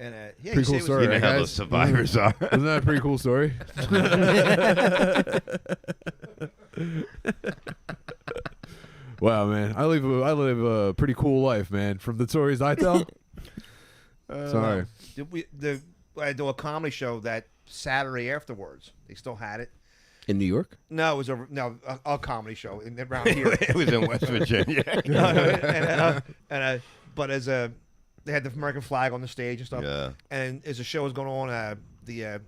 Yeah, Pretty cool story. You know right, how guys? those survivors are. Isn't that a pretty cool story? Wow, man, I live a pretty cool life, man. From the stories I tell. Sorry. I do a comedy show that Saturday afterwards. They still had it. in New York. No, it was a comedy show around here. It was in West Virginia. But they had the American flag on the stage and stuff. Yeah. And as the show was going on, the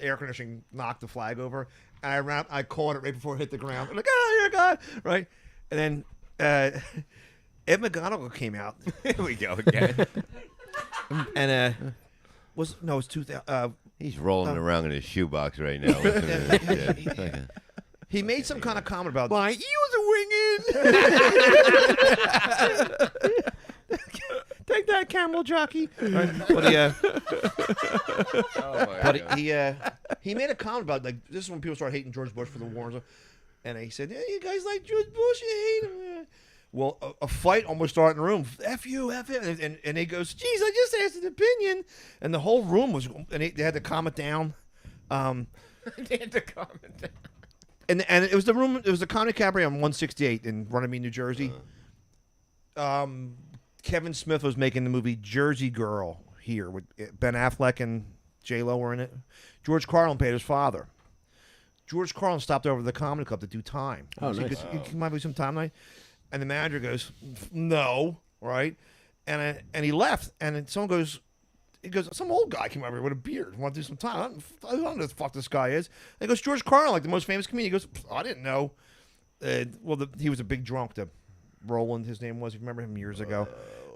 air conditioning knocked the flag over, and I caught it right before it hit the ground. I'm like, oh, you're a god, right? And then Ed McGonigal came out. Here we go again. And it's 2000. He's rolling around in his shoebox right now. listening to this shit. He made some kind of comment about My eels are winging. take that camel jockey. Right? But he made a comment about like this is when people started hating George Bush for the war, and he said, "You guys like George Bush? You hate him." Well, a fight almost started in the room. F you, F him, and he goes, "Geez, I just asked an opinion," and the whole room was, and they had to calm it down. They had to comment down. And it was the room. It was the Comedy Cabaret on 168 in Runnymede, New Jersey. Kevin Smith was making the movie Jersey Girl here with Ben Affleck and J-Lo were in it. George Carlin paid his father. George Carlin stopped over to the comedy club to do time. Oh, so nice. You might be some time night. And the manager goes, "No," right? And he left. And then someone goes. He goes, some old guy came over here with a beard. Want to do some time? I don't know who the fuck this guy is. And he goes, George Carlin, like the most famous comedian. He goes, I didn't know. He was a big drunk. Roland, his name was. You remember him years ago.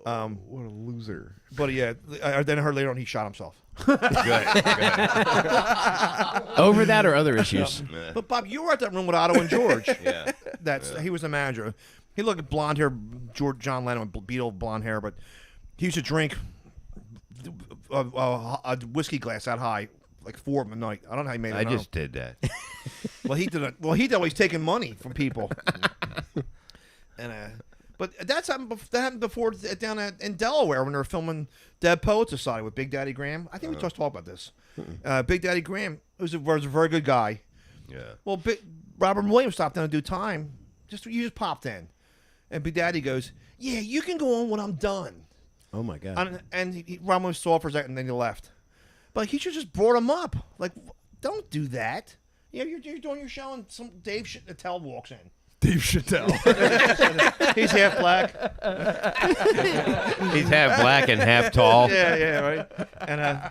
What a loser. But yeah, then I heard later on he shot himself. Over that or other issues? But Bob, you were at that room with Otto and George. Yeah. He was the manager. He looked at blonde hair, John Lennon with Beatle blonde hair, but he used to drink a whiskey glass that high, like 4 of them a night. I don't know how he made it. I just did that. Well, he did it. Well, he did always taking money from people. And but that happened before down in Delaware when they were filming Dead Poet Society with Big Daddy Graham. I think we just talked about this. Big Daddy Graham was a very good guy. Yeah. Well, Robert Williams stopped down to do time. You just popped in, and Big Daddy goes, "Yeah, you can go on when I'm done." Oh my God! And Robert Williams saw for a second, and then he left. But he should just brought him up. Like, don't do that. Yeah, you're doing your show, and some Dave Chappelle walks in. Dave Chappelle. He's half black. He's half black and half tall. Yeah, right. And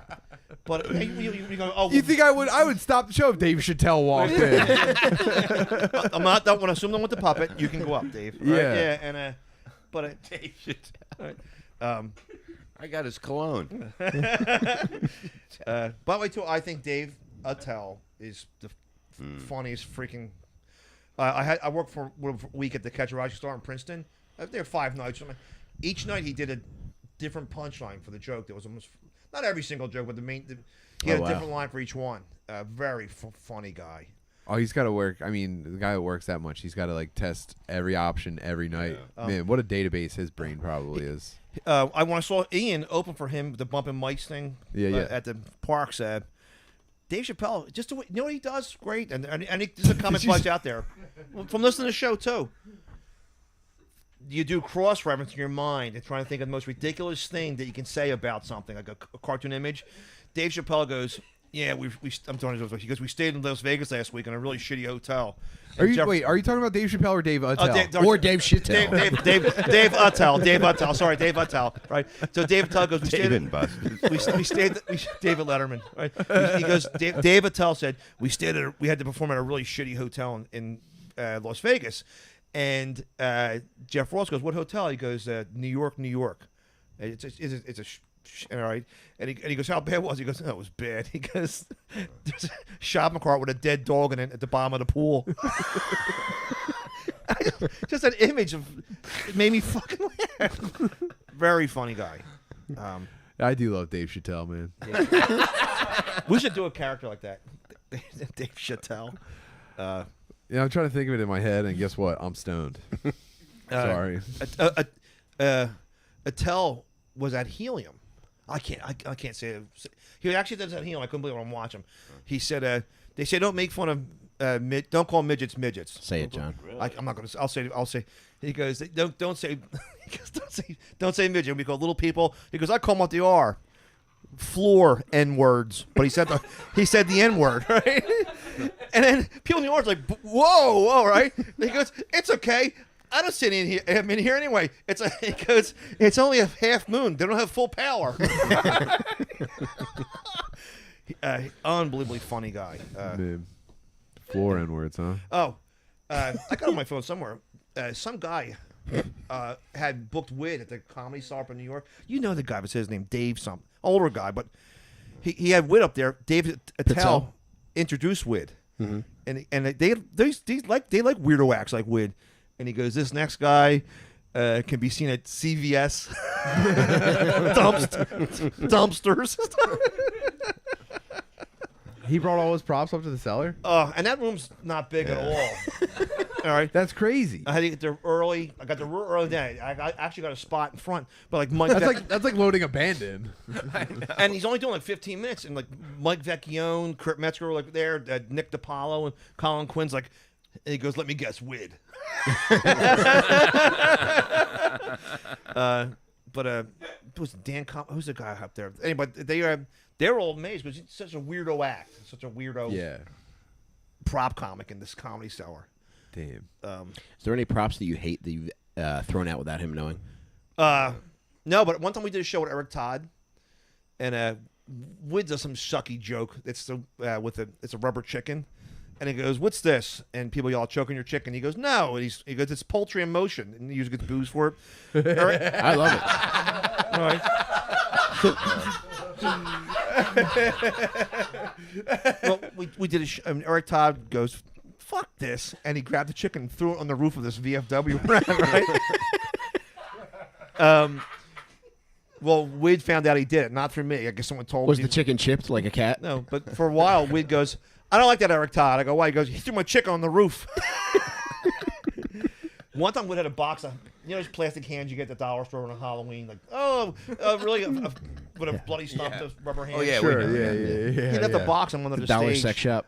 but you go, oh, You think I would stop the show if Dave Chappelle walked in? don't want to assume them with the puppet. You can go up, Dave. Right? Yeah. And but Dave Chappelle. right. I got his cologne. By the way, too, I think Dave Attell is the funniest freaking. I worked for a week at the Catch-A-Rising Star in Princeton. I was there 5 nights. Each night he did a different punchline for the joke. There was almost not every single joke, but he had a different line for each one. Very funny guy. Oh, he's got to work. I mean, the guy that works that much, he's got to like test every option every night. Yeah. Man, what a database his brain probably is. When I saw Ian open for him the bumping mics thing at the parks, Dave Chappelle, just the way, you know what he does? Great. And there's a comic plugs out there. From listening to the show, too. You do cross-reference in your mind and trying to think of the most ridiculous thing that you can say about something, like a cartoon image. Dave Chappelle goes, yeah, I'm telling you, he goes, we stayed in Las Vegas last week in a really shitty hotel. Are you talking about Dave Chappelle or Dave Attell? Or Dave Chappelle. Dave Attell. Dave Attell. Sorry, Dave Attell. Right. So Dave Attell goes, David David Letterman. Right. He goes, Dave Attell said, we had to perform at a really shitty hotel in Las Vegas. And Jeff Ross goes, what hotel? He goes, New York, New York. It's a all right. And he goes, how bad was it? He goes, no, it was bad. He goes, there's a shopping cart with a dead dog in it at the bottom of the pool. Just an image of it made me fucking laugh. Very funny guy. I do love Dave Chappelle, man. We should do a character like that. Dave Chappelle. Yeah, I'm trying to think of it in my head, and guess what? I'm stoned. Sorry. Attell was at Helium. I can't say it. He actually does at Helium. I couldn't believe it when I watch him. He said, they say don't make fun of don't call midgets midgets. Say it, John. I'm not gonna. I'll say. He goes, don't say. He goes, don't say midget. We call little people. He goes, I call them what they are. Floor N words, but he said the N word, right? And then people in the audience like, whoa, right? He goes, it's okay. I don't sit in here anyway. He goes, it's only a half moon. They don't have full power. Unbelievably funny guy. Floor N-words, huh? I got it on my phone somewhere. Some guy had booked Wid at the Comedy Store up in New York. You know the guy, what's his name? Dave something. Older guy, but he had Wid up there. Dave Attell introduced Wid. Mm-hmm. And they like weirdo acts like Wid. And he goes, this next guy can be seen at CVS dumpsters. He brought all his props up to the cellar. And that room's not big at all. All right. That's crazy. I had to get there early. I got there real early day. I actually got a spot in front, but like Mike. That's like loading a band in. And he's only doing like 15 minutes, and like Mike Vecchione, Kurt Metzger were like there, Nick DiPaolo, and Colin Quinn's like, and he goes, "Let me guess, Wid." But it was Dan. Who's the guy up there? Anyway, they're all amazed because he's such a weirdo act, such a weirdo prop comic in this Comedy Cellar. Damn. Is there any props that you hate that you've thrown out without him knowing? No, but one time we did a show with Eric Todd, and Wid does some sucky joke. It's it's a rubber chicken, and he goes, "What's this?" And people yell, "Choking your chicken." He goes, "No," and he goes, "It's poultry in motion," and he usually gets booze for it. Eric, I love it. all right. Well, we did and Eric Todd goes, "Fuck this," and he grabbed the chicken and threw it on the roof of this VFW, right? Well, Wid found out he did it, not through me. I guess someone told Was me. the chicken chipped like a cat? No, but for a while, Wid goes, "I don't like that Eric Todd." I go, "Why?" He goes, "He threw my chicken on the roof." One time, Wid had a box of, those plastic hands you get at the dollar store on Halloween, like, really, with a bloody stump of rubber hand. Oh, yeah. Sure. we know. Yeah. He left the box on one of the Dollar stage. sex shop.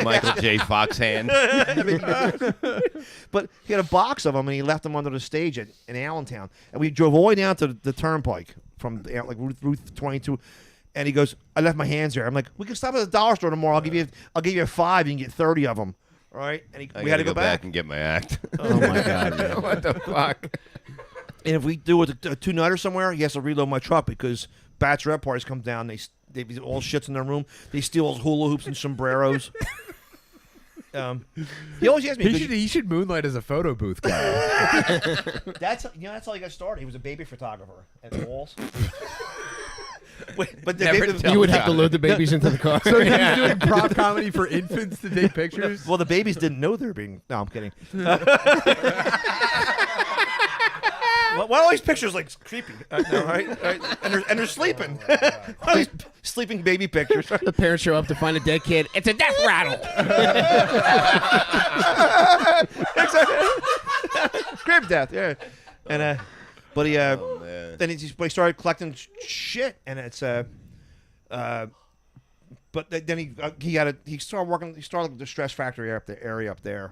Michael J. Fox hand. But he had a box of them, and he left them under the stage in Allentown. And we drove all the way down to the Turnpike from like Route 22. And he goes, "I left my hands there." I'm like, "We can stop at the dollar store tomorrow. I'll give you $5. You can get 30 of them." All right, and we had to go back. And get my act. Oh my god! Man. What the fuck? And if we do a two-nighter somewhere, he has to reload my truck because bachelorette parties come down. They all shits in their room. They steal all hula hoops and sombreros. He always asks me. He should moonlight as a photo booth guy. That's how he got started. He was a baby photographer at the walls. But You would have to load the babies into the car. So he's doing prop comedy for infants to take pictures. well, the babies didn't know they were being. No, I'm kidding. Why are all these pictures like creepy? No, right? And they're sleeping. All these sleeping baby pictures. The parents show up to find a dead kid. It's a death rattle. Crib death, yeah. And but he man. then he started collecting shit, and it's but then he started working. He started with the Stress Factory area up there.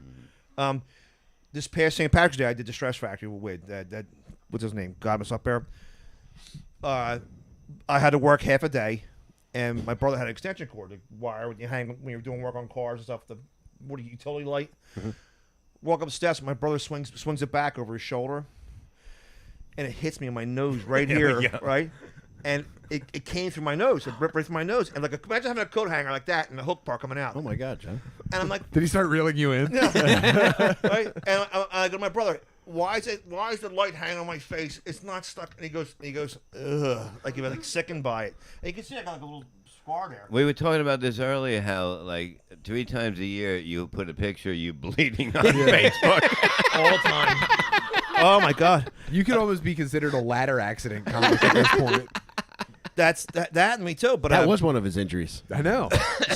This past St. Patrick's Day, I did the Stress Factory with that. What's his name? God was up there. I had to work half a day, and my brother had an extension cord, the wire when you hang when you're doing work on cars and stuff. The utility light. Walk up the steps, and my brother swings it back over his shoulder, and it hits me in my nose right here, right. And it came through my nose. It ripped right through my nose. And like, imagine having a coat hanger like that and the hook part coming out. Oh my god, John! And I'm like, Did he start reeling you in? right? And I go to my brother, why is the light hanging on my face? It's not stuck. And he goes, ugh, like he was like sickened by it. And you can see I got like a little scar there. We were talking about this earlier, how like 3 times a year you put a picture of you bleeding on Facebook. All the time. Oh my god. You could almost be considered a ladder accident comic at this point. That's that and me too. But That was one of his injuries. I know.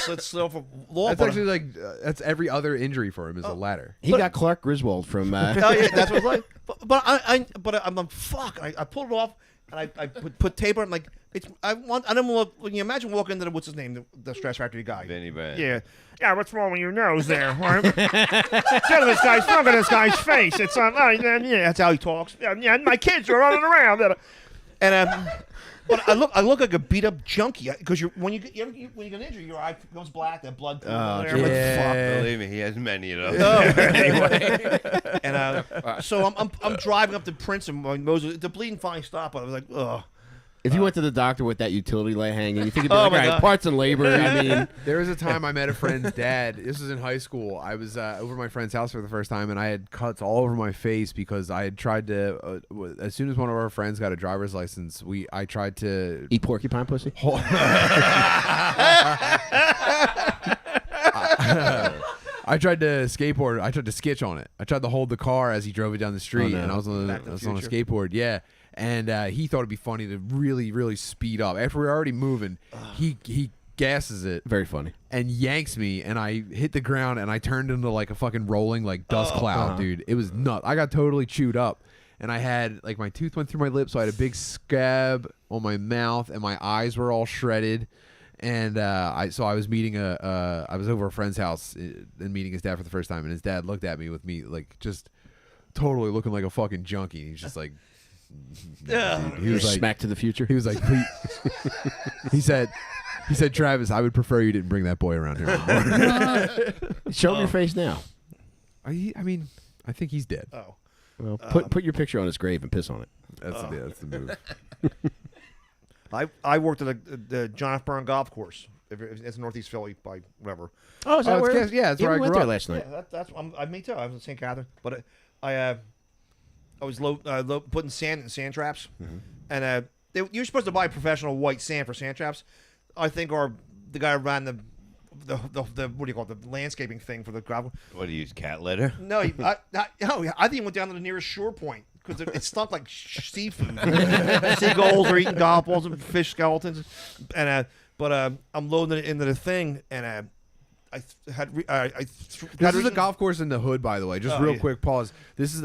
it's still for law. That's but- actually like that's every other injury for him is a ladder. He got Clark Griswold from. Oh yeah, that's what it's like. But I'm like, fuck. I pulled it off and I put tape on it. I'm like, I don't look. When you imagine walking into what's his name, the Stress Factory guy. Vinny Brand. Yeah. Yeah, what's wrong with your nose there? Right? Look at this guy's face. It's yeah, that's how he talks. Yeah, my kids are running around. And but I look like a beat up junkie because when you get an injury, your eye goes black, that blood. Oh, I'm like, fuck. Believe me, he has many of those. Anyway, and so I'm driving up to Princeton. The bleeding finally stopped. But I was like, ugh. If you went to the doctor with that utility light hanging, you think it'd be Oh like, my all right, God. parts and labor. I mean, There was a time I met a friend's dad. This was in high school. I was over at my friend's house for the first time, and I had cuts all over my face because I had tried to. As soon as one of our friends got a driver's license, I tried to. eat porcupine pussy. I tried to skateboard. I tried to skitch on it. I tried to hold the car as he drove it down the street, no. and I was on Back to the a Future. skateboard. Yeah, and he thought it'd be funny to really, really speed up. After we were already moving, he gasses it Very funny. and yanks me, and I hit the ground, and I turned into like a fucking rolling like dust cloud, dude. It was nuts. I got totally chewed up, and I had like my tooth went through my lip, so I had a big scab on my mouth, and my eyes were all shredded. And I was meeting I was over a friend's house and meeting his dad for the first time, and his dad looked at me with me like just totally looking like a fucking junkie. He's just like, dude, he was like, Smack to the future. he was like, please. he said, Travis, I would prefer you didn't bring that boy around here anymore. Show him your face now. I mean, I think he's dead. Oh. Well, put your picture on his grave and piss on it. That's the move. I worked at the John F. Byrne Golf Course. It's in Northeast Philly by whatever. Oh, is that Oh, where? it's that's where I went grew there up. last night. Yeah, that's me too. I was in St. Catherine, but I was putting sand in sand traps, and you're supposed to buy professional white sand for sand traps. I think the guy who ran the what do you call it, the landscaping thing for the gravel. What do you use, cat litter? No, I think he went down to the nearest shore point because it stunk like seafood. Seagulls are eating golf balls and fish skeletons, and I'm loading it into the thing, and This is a golf course in the hood, by the way. Just real quick pause. This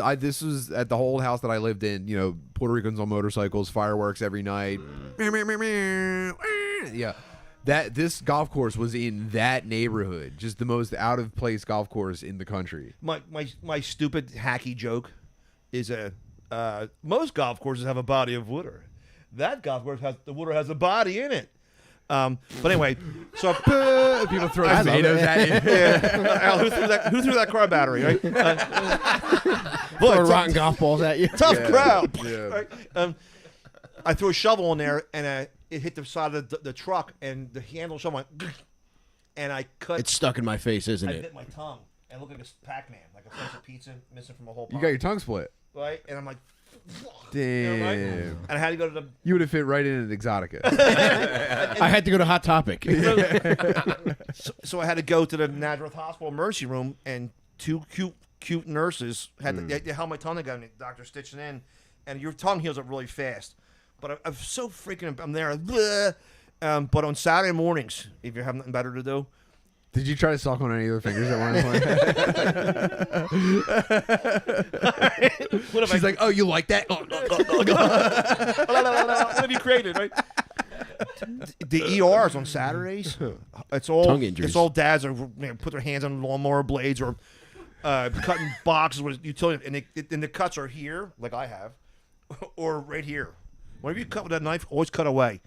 was at the old house that I lived in. You know, Puerto Ricans on motorcycles, fireworks every night. Yeah, this golf course was in that neighborhood. Just the most out of place golf course in the country. My stupid hacky joke is most golf courses have a body of water. That golf course the water has a body in it. But anyway, so People throw tomatoes at you. Al, who threw that car battery? Right? Boy, Throw rotten golf balls at you. tough crowd. Yeah. Right? I threw a shovel in there, and it hit the side of the truck, and the handle of the shovel went, and I cut. It's stuck in my face, isn't I it? bit my tongue, and I looked like a Pac-Man, like a slice of pizza missing from a whole. You got your tongue split. right, and I'm like, Damn. you know, right? And I had to go to the. You would have fit right in an Exotica. I had to go to Hot Topic. So I had to go to the Nazareth Hospital emergency room, and two cute nurses had they held my tongue together, and the doctor stitched it in, and your tongue heals up really fast. But I'm so freaking. I'm there. But on Saturday mornings, if you have nothing better to do, Did you try to suck on any of the fingers at one point? She's like, "Oh, you like that?" what have you created, right? The ERs on Saturdays. It's all Tongue injuries. It's all dads are put their hands on lawnmower blades or cutting boxes with utility, and the cuts are here, like I have, or right here. Whenever you cut with that knife, always cut away.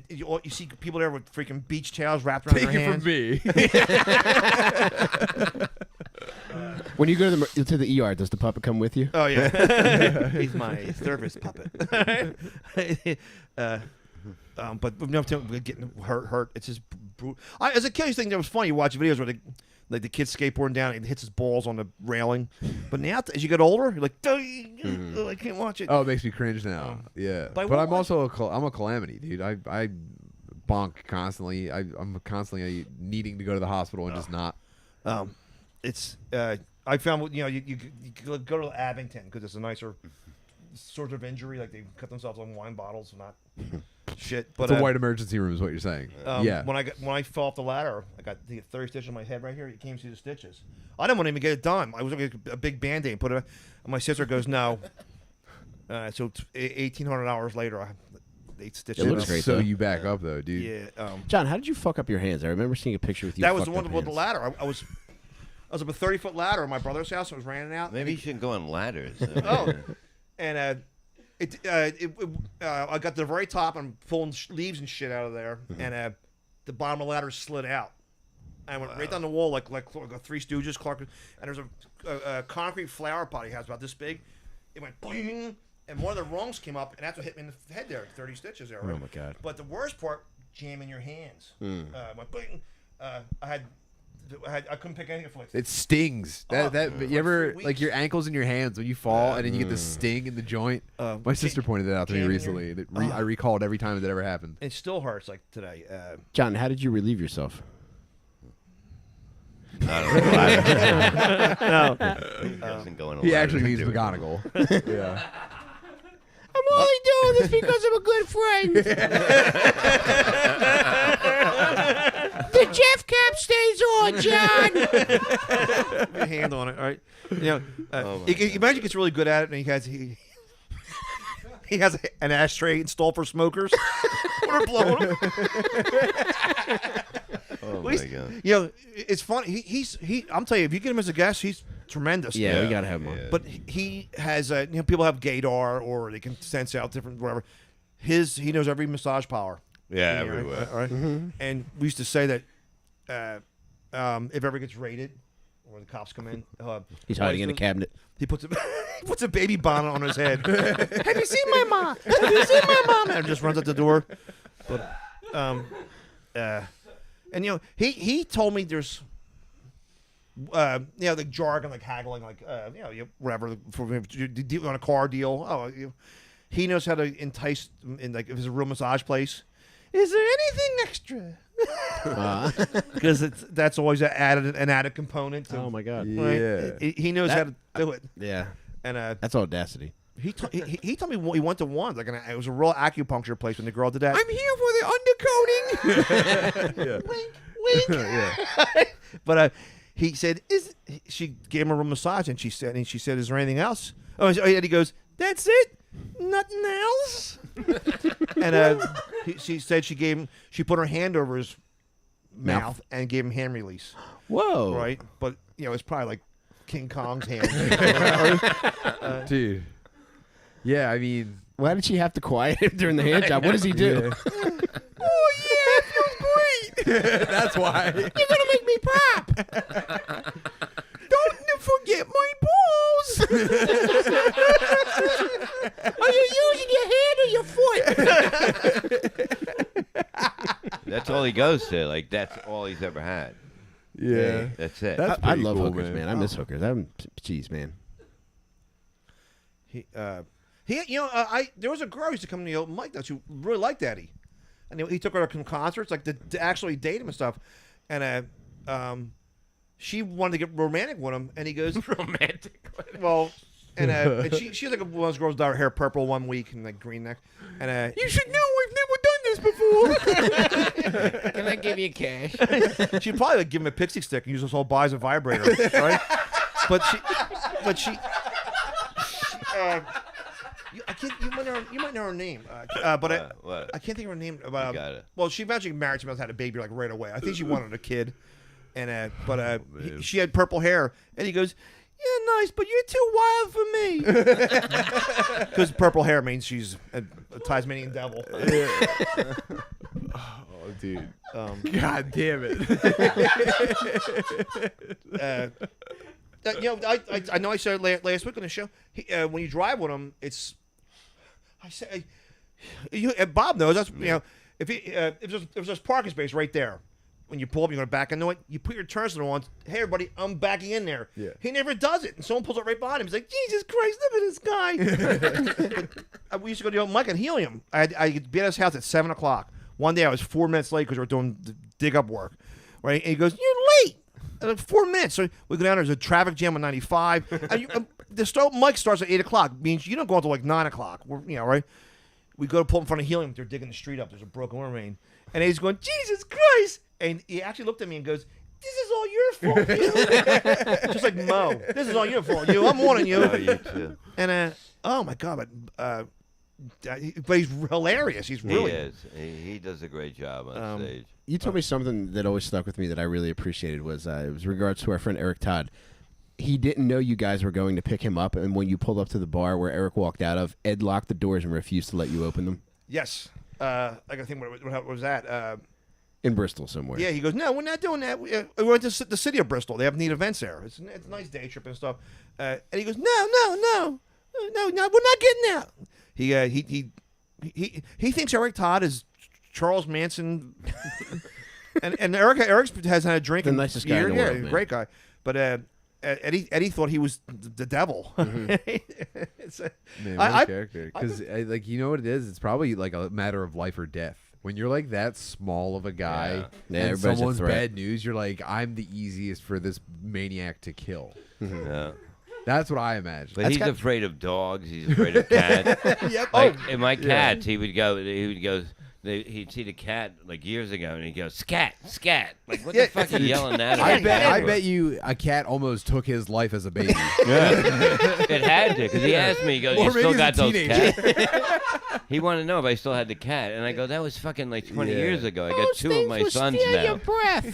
You see people there with freaking beach towels wrapped around Take their it hands. from me. When you go to the ER, does the puppet come with you? Oh yeah, he's my service puppet. But no, getting hurt. It's just brutal. As a kid, I used to think that was funny. You watch videos where the kid skateboarding down and hits his balls on the railing. But now, as you get older, you're like, I can't watch it. Oh, it makes me cringe now. Yeah, But I but won't I'm watch- also I'm a calamity, dude. I bonk constantly. I'm constantly needing to go to the hospital and just not. It's I found you go to Abington because it's a nicer sort of injury. Like they cut themselves on wine bottles, not shit. But It's a white emergency room, is what you're saying. Yeah. When I fell off the ladder, I got the 30 stitches on my head right here. You can't even see the stitches. I didn't want to even get it done. I was going to get a big Band-Aid and put it. And my sister goes, no. So 1,800 hours later, I had 8 stitches. It looks great, So though. you back up though, dude. Yeah. John, how did you fuck up your hands? I remember seeing a picture with you. That was the fucked one up with the hands. ladder. I was up a 30-foot ladder at my brother's house. I was running out. Maybe you shouldn't go on ladders. Oh, and I got to the very top and pulling leaves and shit out of there, and the bottom of the ladder slid out. I went right down the wall like a Three Stooges, Clark, and there's a concrete flower pot he has about this big. It went boing, and one of the rungs came up, and that's what hit me in the head there. 30 stitches there. Right? Oh my God. But the worst part, jamming your hands. Went boing. I couldn't pick anything for like. It stings. You ever for like your weeks. ankles in your hands when you fall and then you get the sting in the joint? My sister pointed that out to me jamming recently. I recalled every time that ever happened. It still hurts like today. John, how did you relieve yourself? Not on a ladder. No. He doesn't go on a He ladder actually to means do it. McGonagall. Yeah. I'm only doing this because I'm a good friend. The Jeff cap stays on, John. Put your hand on it, all right? You know, Oh my imagine he gets really good at it, and he has an ashtray installed for smokers. We're blowing him. Oh Well, my god. You know, it's funny. I'm telling you, if you get him as a guest, he's tremendous. Yeah, we gotta have him on. Yeah. But he has, people have gaydar or they can sense out different whatever. He knows every massage power. Yeah, You know, everywhere. All right? And we used to say that if ever gets raided or the cops come in, He's hiding in a cabinet. he puts a baby bonnet on his head. Have you seen my mom? Have you seen my mom? And just runs out the door. But and he told me there's the jargon like haggling, like whatever on a car deal. He knows how to entice in, like, if it's a real massage place. Is there anything extra? Because that's always an added component. To, Oh my god. Yeah. he knows how to do it. Yeah. And That's audacity. he told me he went to one, like, it was a real acupuncture place when the girl did that. I'm here for the undercoating. Wink, wink. Yeah. But he said, she gave him a massage, and she said, is there anything else? Oh, and he goes, that's it, nothing else. And she said she put her hand over his mouth and gave him hand release. Whoa. Right, but it's probably like King Kong's hand. Dude. Yeah, I mean. Why did she have to quiet him during the hand job? What does he do? Yeah. Oh, yeah, it feels great. That's why. You're gonna make me pop. Don't forget my balls. Are you using your hand or your foot? That's all he goes to. Like, that's all he's ever had. Yeah. That's it. That's I pretty love cool, hookers, man. I miss hookers. Jeez, man. There was a girl who used to come to the open mic that she really liked Eddie, and he took her to concerts, like, to actually date him and stuff, and she wanted to get romantic with him, and he goes Romantic. well, and she was like one of those girls dyed her hair purple one week and like green next, and You should know I've never done this before. Can I give you cash? she'd probably like give him a pixie stick and use this whole buy as a vibrator, right? But she. You might know her name, but What? I can't think of her name. got it. Well, she eventually married somebody, had a baby like right away. I think she wanted a kid, and she had purple hair, and he goes, "Yeah, nice, but you're too wild for me." Because purple hair means she's a Tasmanian devil. Oh, dude. God damn it. I know I said it last week on the show. When you drive with him, it's. I say, Bob knows that's if there's a parking space right there, when you pull up, you're going to back into it. You put your turn signal on. Hey, everybody, I'm backing in there. Yeah. He never does it, and someone pulls up right behind him. He's like, Jesus Christ, look at this guy. But, we used to go to the open mic and Helium. I'd be at his house at 7:00. One day I was 4 minutes late because we were doing the dig up work, right? And he goes, "You're late." Like 4 minutes. So we go down. There's a traffic jam on 95. The open mic starts at 8:00. Means you don't go until like 9:00. Right? We go to pull in front of Helium. They're digging the street up. There's a broken water main, and he's going, "Jesus Christ!" And he actually looked at me and goes, "This is all your fault, you." Just like Mo. This is all your fault, you. I'm warning you. Oh, you too. And oh my God, but he's hilarious. He's really. He is. He does a great job on stage. You told me something that always stuck with me that I really appreciated was it was regards to our friend Eric Todd. He didn't know you guys were going to pick him up, and when you pulled up to the bar where Eric walked out of, Ed locked the doors and refused to let you open them. Yes. I think what was that? In Bristol somewhere. Yeah, he goes, "No, we're not doing that. We went to the city of Bristol. They have neat events there. It's a nice day trip and stuff." And he goes, "No, we're not getting out." He thinks Eric Todd is Charles Manson, and Eric has had a drink. The nicest guy in the world, man. Great guy. But Eddie thought he was the devil. Man, what a character. Because, like, you know what it is? It's probably like a matter of life or death. when you're like that small of a guy Yeah. Yeah, and everybody's a someone's threat. bad news, you're like, I'm the easiest for this maniac to kill. Yeah. That's what I imagine. But he's afraid of dogs. He's afraid of cats. Like, and my cats, he would go. He'd see the cat like years ago, and he'd go scat, scat. Like, what the fuck are you yelling at? I him bet for? you a cat almost took his life as a baby. It had to, because he asked me, he goes, Or you still maybe got as a those teenager. cats? He wanted to know if I still had the cat. And I go, that was fucking like 20 Yeah. years ago. I got two of my sons now.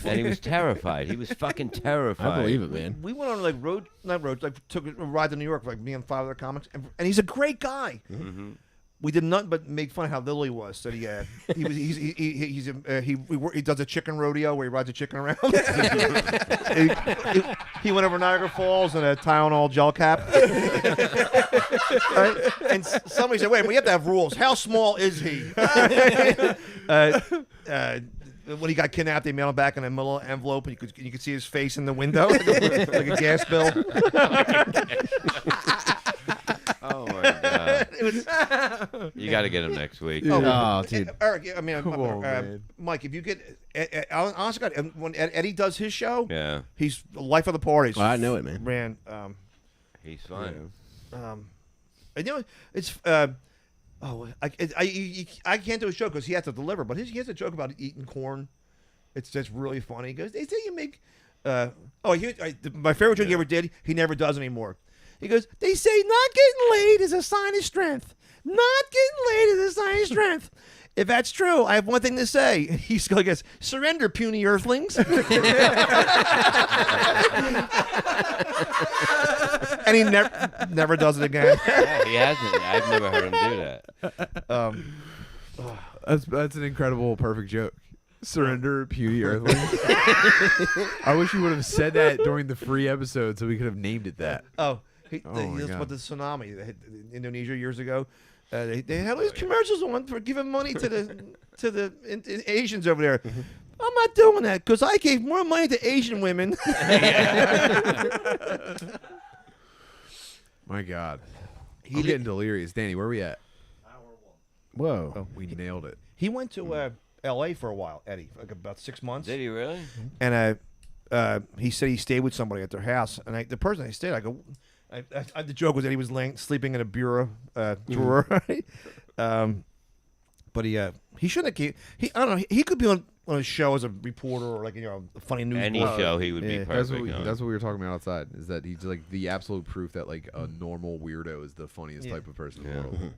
And he was terrified. He was fucking terrified. I believe it, man. We went on like took a ride to New York, like me and 5 other comics, and he's a great guy. Mm-hmm. We did nothing but make fun of how little he was. So he does a chicken rodeo where he rides a chicken around. he went over Niagara Falls in a Tylenol gel cap. Right? And somebody said, "Wait, we have to have rules. How small is he?" When he got kidnapped, they mailed him back in a little envelope, and you could see his face in the window, like a gas bill. Oh, my God. You got to get him next week. Oh, dude. Eric, I mean, Come on, man. Mike, if you get, honestly, God, when Eddie does his show, Yeah. he's the life of the parties. Well, I know it, man. Ran, He's fun. and you know, it's, I can't do a show because he has to deliver, but he has a joke about eating corn. It's just really funny. He goes, they say you make, my favorite joke he ever did, he never does anymore. He goes, they say not getting laid is a sign of strength. Not getting laid is a sign of strength. If that's true, I have one thing to say. He goes, surrender, puny earthlings. And he never does it again. Yeah, he hasn't. I've never heard him do that. That's an incredible, perfect joke. Surrender, puny earthling. I wish you would have said that during the free episode so we could have named it that. Oh, my that's God. what the tsunami that hit Indonesia years ago. They had all these commercials on for giving money to the Asians over there. I'm not doing that because I gave more money to Asian women. My God. I'm getting delirious. Danny, where are we at? Whoa. Oh, we nailed it. He went to L.A. for a while, Eddie, like about 6 months. Did he really? And he said he stayed with somebody at their house. And the person I stayed, I go, the joke was that he was sleeping in a bureau drawer. Right? But he shouldn't have. I don't know. He could be on a show as a reporter or like a funny news. Any show he would be Yeah. perfect. That's what we were talking about outside. Is that he's like the absolute proof that like a normal weirdo is the funniest type of person in the world.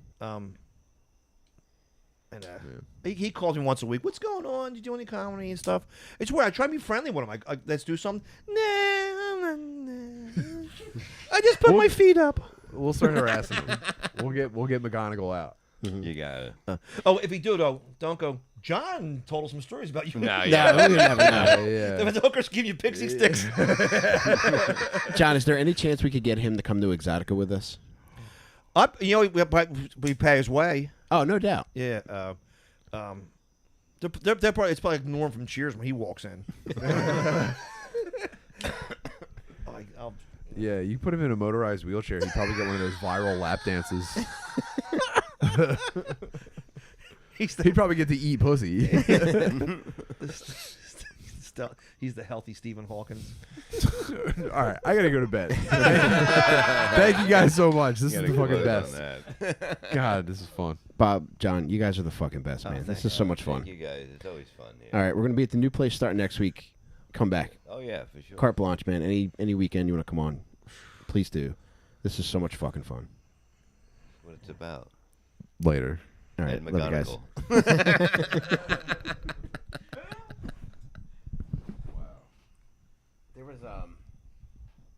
And he calls me once a week. What's going on? Do you do any comedy and stuff? It's weird. I try to be friendly with him. Like, let's do something. Nah, I just put my feet up. We'll start harassing him. We'll get McGonagall out. You got it. If he do though, don't go. John told us some stories about you. No, No, yeah. we never know. Yeah. The hookers give you pixie sticks. John, is there any chance we could get him to come to Exotica with us? We pay his way. Oh, no doubt. Yeah. They're probably, it's probably like Norm from Cheers when he walks in. Yeah, you put him in a motorized wheelchair, he'd probably get one of those viral lap dances. He'd probably get to eat pussy. He's the healthy Stephen Hawkins. All right, I gotta go to bed. Thank you guys so much. This is the fucking best. God, this is fun. Bob, John, you guys are the fucking best, man. This is so much fun. Thank you guys. It's always fun. Yeah. All right, we're going to be at the new place starting next week. Come back. Oh, yeah, for sure. Carte blanche, man. Any weekend you want to come on, please do. This is so much fucking fun. What it's about. Later. All right, Ed love you guys. McGonagall.